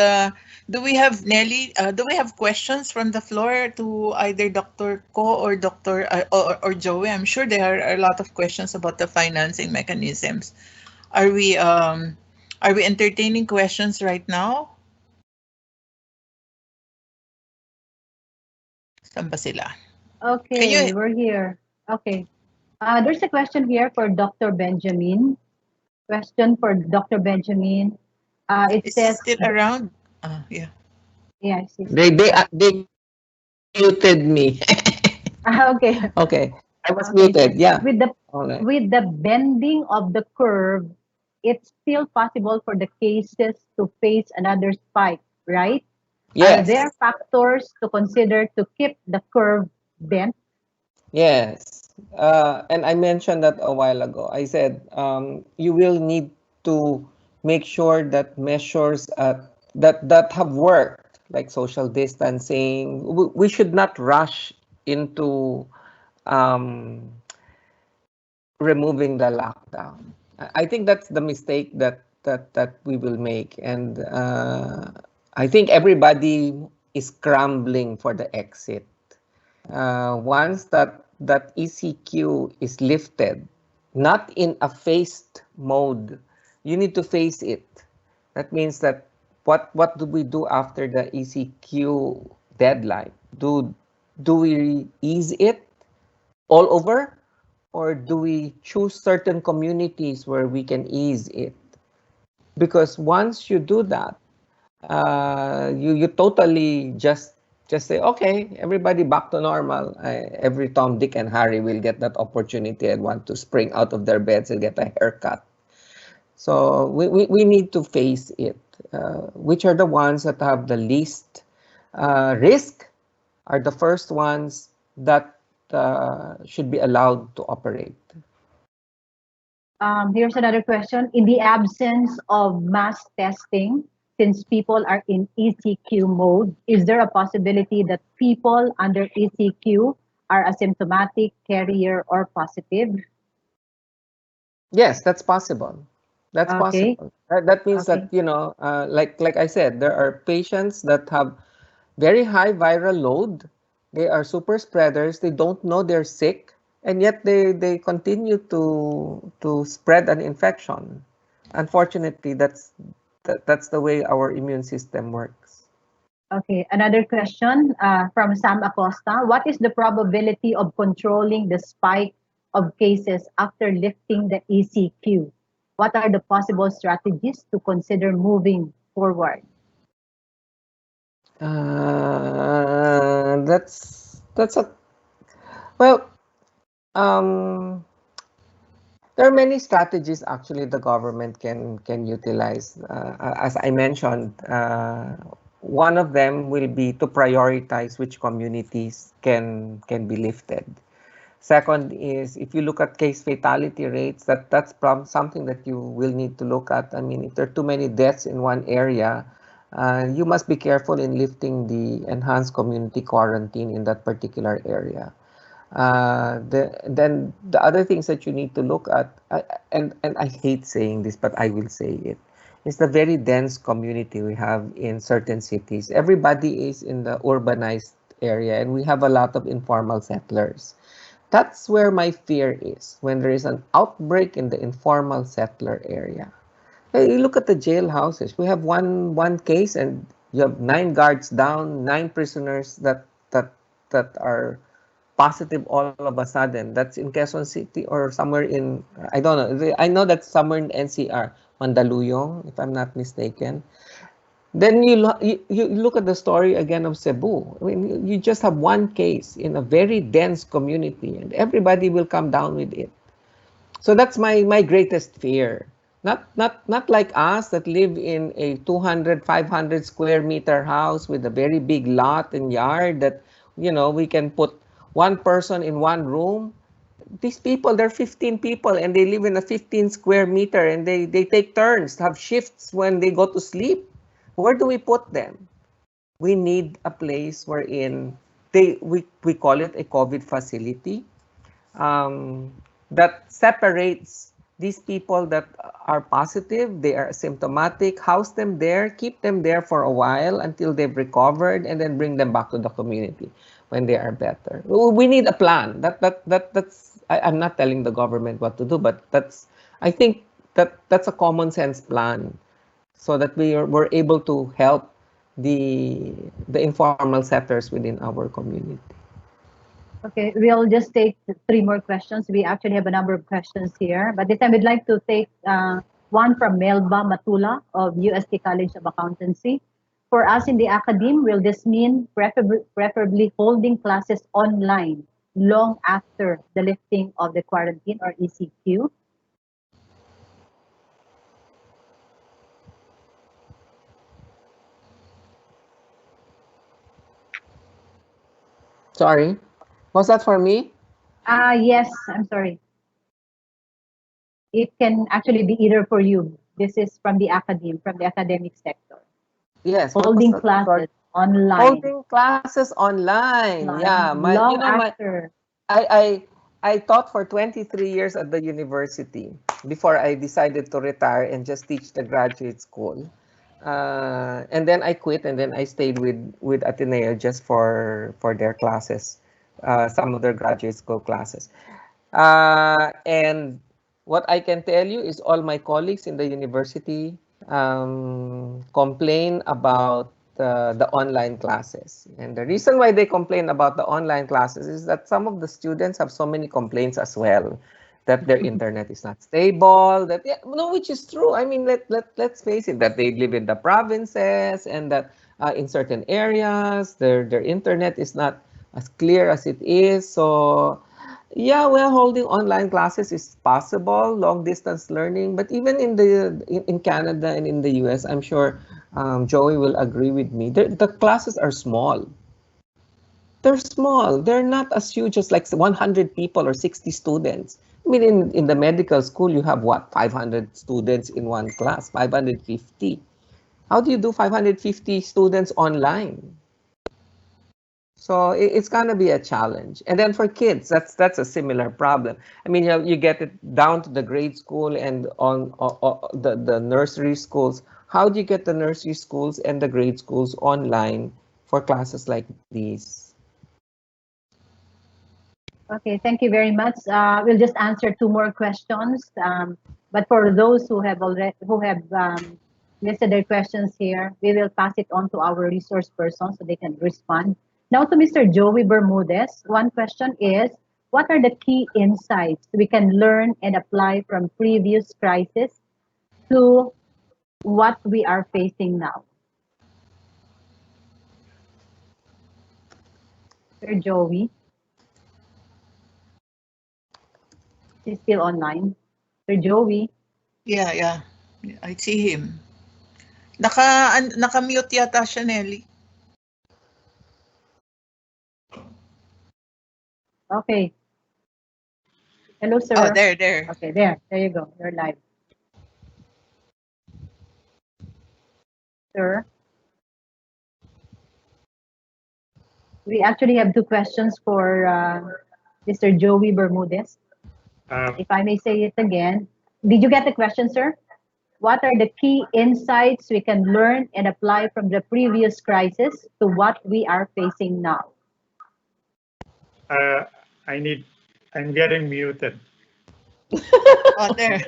do we have Nelly? Do we have questions from the floor to either Dr. Ko or or Joey? I'm sure there are a lot of questions about the financing mechanisms. Are we um are we entertaining questions right now? Saan ba sila? Can you Okay, we're here. Okay. There's a question here for Dr. Benjamin. Question for Dr. Benjamin. It is says, still around? Yeah. yeah, I see. They muted me. Okay, Okay, I was okay. muted. Yeah. With the Okay. with the bending of the curve, it's still possible for the cases to face another spike, right? Are there Yes. factors to consider to keep the curve bent? Yes. And I mentioned that a while ago. I said you will need to make sure that measures that have worked, like social distancing, we should not rush into um, removing the lockdown. I think that's the mistake that we will make, and I think everybody is scrambling for the exit. Once that ECQ is lifted, not in a phased mode, you need to face it. That means that what do we do after the ECQ deadline? Do we ease it all over, or do we choose certain communities where we can ease it? Because once you do that, you totally just say, okay, everybody back to normal. Every Tom, Dick, and Harry will get that opportunity and want to spring out of their beds and get a haircut. So we need to face it. Which are the ones that have the least risk are the first ones that should be allowed to operate. Here's another question. In the absence of mass testing, since people are in ECQ mode, is there a possibility that people under ECQ are asymptomatic, carrier, or positive? Yes, that's possible. That's Okay, possible. That means that, okay. like I said, there are patients that have very high viral load. They are super spreaders. They don't know they're sick, and yet they continue to spread an infection. Unfortunately, that's the way our immune system works. Okay, another question from Sam Acosta. What is the probability of controlling the spike of cases after lifting the ECQ? What are the possible strategies to consider moving forward? That's a well. Um, there are many strategies actually the government can utilize. As I mentioned, one of them will be to prioritize which communities can be lifted. Second is if you look at case fatality rates, that's something that you will need to look at. I mean, if there are too many deaths in one area, you must be careful in lifting the enhanced community quarantine in that particular area. Then the other things that you need to look at, and I hate saying this, but I will say it, is the very dense community we have in certain cities. Everybody is in the urbanized area, and we have a lot of informal settlers. That's where my fear is when there is an outbreak in the informal settler area. Hey, you look at the jailhouses. We have one case, and you have 9 guards down, 9 prisoners that are positive all of a sudden. That's in Quezon City or somewhere in, I don't know. I know that's somewhere in NCR, Mandaluyong, if I'm not mistaken. Then you look at the story again of Cebu. I mean, you just have one case in a very dense community, and everybody will come down with it. So that's my greatest fear. Not like us that live in a 200, 500 square meter house with a very big lot and yard that, we can put one person in one room. These people, they're 15 people and they live in a 15 square meter, and they take turns to have shifts when they go to sleep. Where do we put them? We need a place wherein we call it a COVID facility, um, that separates these people that are positive, they are symptomatic, house them there, keep them there for a while until they've recovered, and then bring them back to the community when they are better. We need a plan. I'm not telling the government what to do, but I think that's a common sense plan, so that we're able to help the informal sectors within our community. Okay, we'll just take 3 more questions. We actually have a number of questions here, but this time we'd like to take one from Melba Matula of UST College of Accountancy. For us in the academe, will this mean preferably holding classes online long after the lifting of the quarantine or ECQ? Sorry, was that for me? Yes, I'm sorry. It can actually be either for you. This is from the academe, from the academic sector. Yes, what was Holding that? Sorry. classes online, Holding classes online. Yeah, online long after. I I taught for 23 years at the university before I decided to retire and just teach the graduate school. And then I quit, and then I stayed with Ateneo just for their classes, some of their graduate school classes. And what I can tell you is all my colleagues in the university complain about the online classes. And the reason why they complain about the online classes is that some of the students have so many complaints as well, that their internet is not stable, that, yeah, no, which is true. I mean, let's face it, that they live in the provinces, and that in certain areas, their internet is not as clear as it is. So yeah, well, holding online classes is possible, long distance learning, but even in Canada and in the US, I'm sure Joey will agree with me. The classes are small. They're small. They're not as huge as like 100 people or 60 students. I mean, in the medical school, you have what, 500 students in one class, 550. How do you do 550 students online? So it's gonna be a challenge. And then for kids, that's a similar problem. I mean, you get it down to the grade school and on the nursery schools. How do you get the nursery schools and the grade schools online for classes like these? Okay, thank you very much. We'll just answer 2 more questions. But for those who have listed their questions here, we will pass it on to our resource person so they can respond. Now to Mr. Joey Bermudez, one question is, what are the key insights we can learn and apply from previous crisis to what we are facing now? Sir Joey. He's still online. Sir Joey. Yeah. I see him. Naka-mute yata siya, Nelly. Okay. Hello, sir. Oh, there. Okay, there you go. You're live. Sir. We actually have two questions for Mr. Joey Bermudez. If I may say it again. Did you get the question, sir? What are the key insights we can learn and apply from the previous crisis to what we are facing now? I'm getting muted. Oh, there.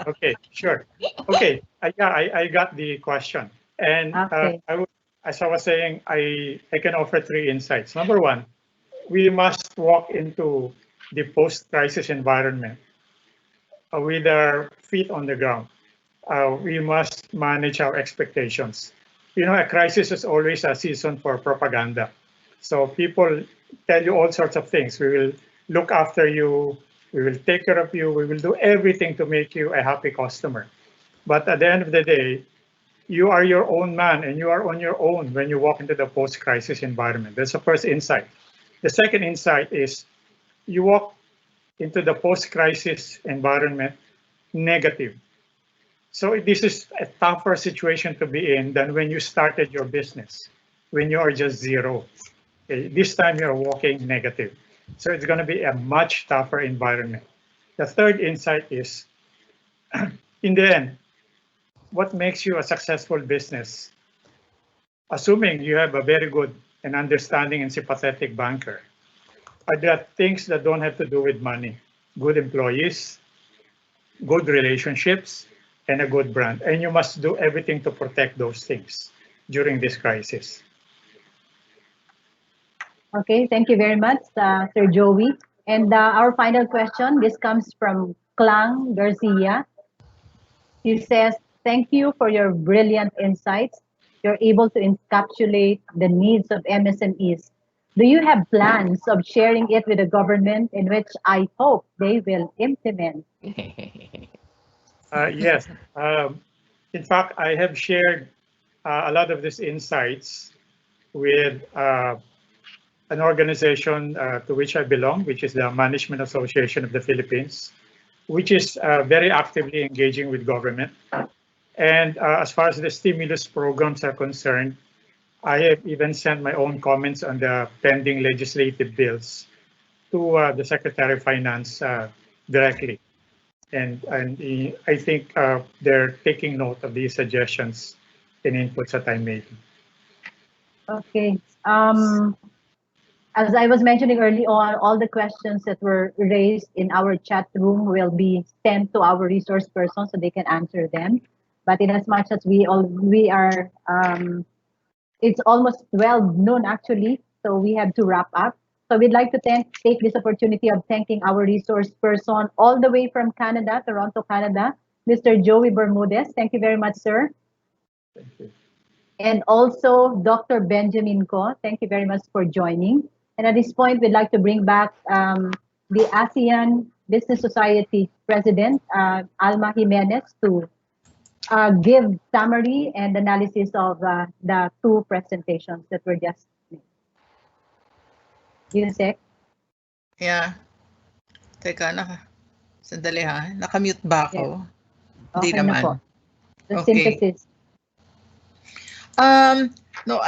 Okay, sure. Okay, I got the question. And Okay. as I was saying, I can offer three insights. Number one, we must walk into the post-crisis environment with our feet on the ground. We must manage our expectations. You know, a crisis is always a season for propaganda. So people tell you all sorts of things. We will look after you. We will take care of you. We will do everything to make you a happy customer. But at the end of the day, you are your own man and you are on your own when you walk into the post-crisis environment. That's the first insight. The second insight is you walk into the post-crisis environment negative. So this is a tougher situation to be in than when you started your business, when you are just zero. Okay? This time you're walking negative. So it's going to be a much tougher environment. The third insight is, in the end, what makes you a successful business? Assuming you have a very good and understanding and sympathetic banker, are there things that don't have to do with money? Good employees, good relationships, and a good brand. And you must do everything to protect those things during this crisis. Okay, thank you very much, Sir Joey. And our final question, this comes from Klang Garcia. He says, thank you for your brilliant insights. You're able to encapsulate the needs of MSMEs. Do you have plans of sharing it with the government in which I hope they will implement? Yes. In fact, I have shared a lot of these insights with an organization to which I belong, which is the Management Association of the Philippines, which is very actively engaging with government. And as far as the stimulus programs are concerned, I have even sent my own comments on the pending legislative bills to the Secretary of Finance directly. And I think they're taking note of these suggestions and inputs that I'm making. Okay. As I was mentioning early on, all the questions that were raised in our chat room will be sent to our resource person so they can answer them. But in as much as we are, it's almost 12 noon actually, so we have to wrap up. So we'd like to take this opportunity of thanking our resource person all the way from Canada, Toronto, Canada, Mr. Joey Bermudez. Thank you very much, sir. Thank you. And also Dr. Benjamin Ko. Thank you very much for joining. And at this point, we'd like to bring back the ASEAN Business Society President, Alma Jimenez, to give summary and analysis of the two presentations that were just made. Yusek? Yeah. Teka, sandali ha. Nakamute ba ako? Hindi Okay na naman. po. The Okay. synthesis. No,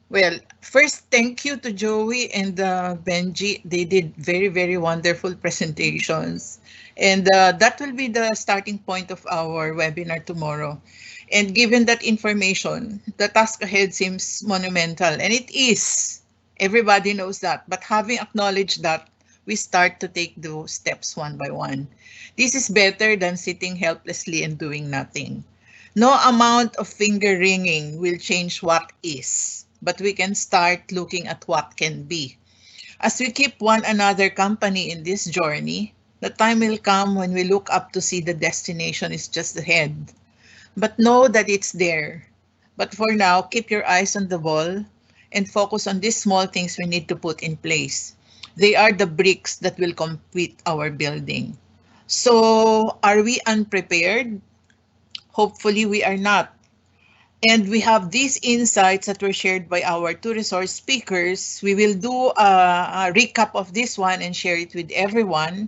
well, first, thank you to Joey and Benji. They did very, very wonderful presentations. And that will be the starting point of our webinar tomorrow. And given that information, the task ahead seems monumental, and it is. Everybody knows that. But having acknowledged that, we start to take those steps one by one. This is better than sitting helplessly and doing nothing. No amount of finger wringing will change what is, but we can start looking at what can be. As we keep one another company in this journey, the time will come when we look up to see the destination is just ahead. But know that it's there. But for now, keep your eyes on the ball and focus on these small things we need to put in place. They are the bricks that will complete our building. So are we unprepared? Hopefully we are not. And we have these insights that were shared by our two resource speakers. We will do a recap of this one and share it with everyone.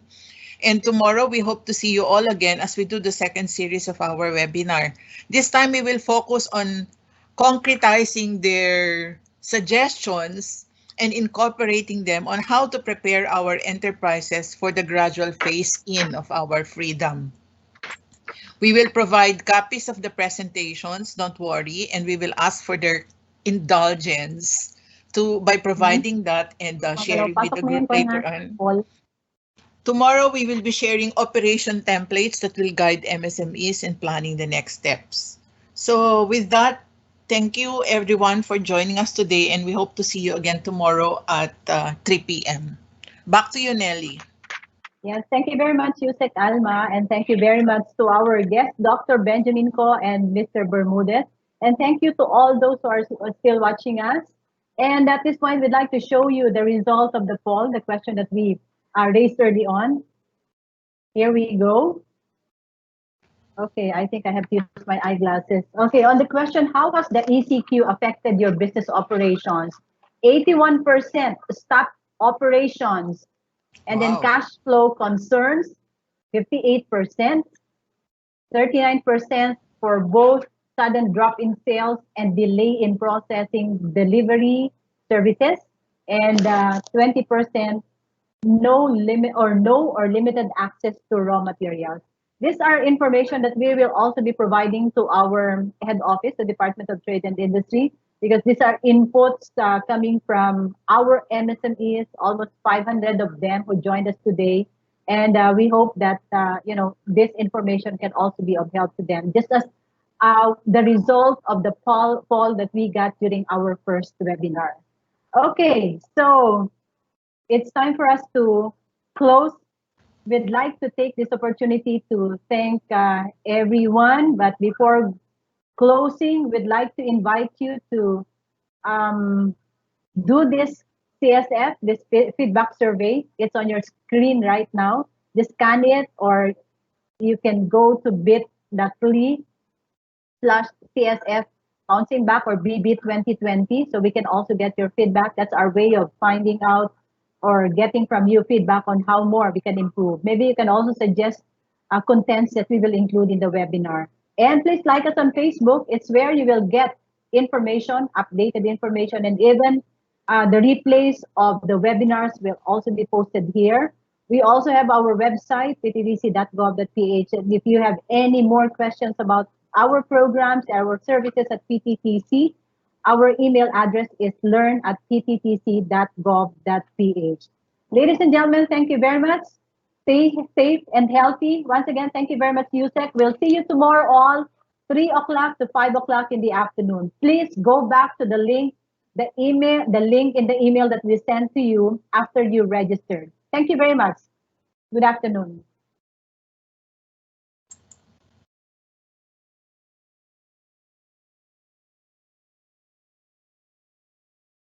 And tomorrow, we hope to see you all again as we do the second series of our webinar. This time, we will focus on concretizing their suggestions and incorporating them on how to prepare our enterprises for the gradual phase-in of our freedom. We will provide copies of the presentations, don't worry, and we will ask for their indulgence by providing that and sharing with the Pasok mo group yun, Kwan, ha? later on. Paul. Tomorrow, we will be sharing operation templates that will guide MSMEs in planning the next steps. So with that, thank you everyone for joining us today, and we hope to see you again tomorrow at 3 p.m. Back to you, Nelly. Yes, thank you very much, Yusek Alma, and thank you very much to our guest, Dr. Benjamin Ko and Mr. Bermudez. And thank you to all those who are still watching us. And at this point, we'd like to show you the result of the poll, the question that we raised early on. Here we go. Okay, I think I have to use my eyeglasses. Okay, on the question, how has the ECQ affected your business operations? 81% stopped operations. And then Wow. cash flow concerns, 58%, 39% for both sudden drop in sales and delay in processing delivery services, and 20% no or limited access to raw materials. These are information that we will also be providing to our head office, the Department of Trade and Industry, because these are inputs coming from our MSMEs, almost 500 of them who joined us today. And we hope that this information can also be of help to them, just as the result of the poll that we got during our first webinar. Okay, so it's time for us to close. We'd like to take this opportunity to thank everyone, but before closing, we'd like to invite you to do this CSF, this feedback survey. It's on your screen right now. Just scan it, or you can go to bit.ly/CSF bouncing back or BB 2020, so we can also get your feedback. That's our way of finding out or getting from you feedback on how more we can improve. Maybe you can also suggest contents that we will include in the webinar. And please like us on Facebook. It's where you will get information, updated information, and even the replays of the webinars will also be posted here. We also have our website, pttc.gov.ph. And if you have any more questions about our programs, our services at PTTC, our email address is learn@pttc.gov.ph. Ladies and gentlemen, thank you very much. Stay safe and healthy. Once again, thank you very much, Yusek. We'll see you tomorrow all 3 o'clock to 5 o'clock in the afternoon. Please go back to the link, the link in the email that we sent to you after you registered. Thank you very much. Good afternoon.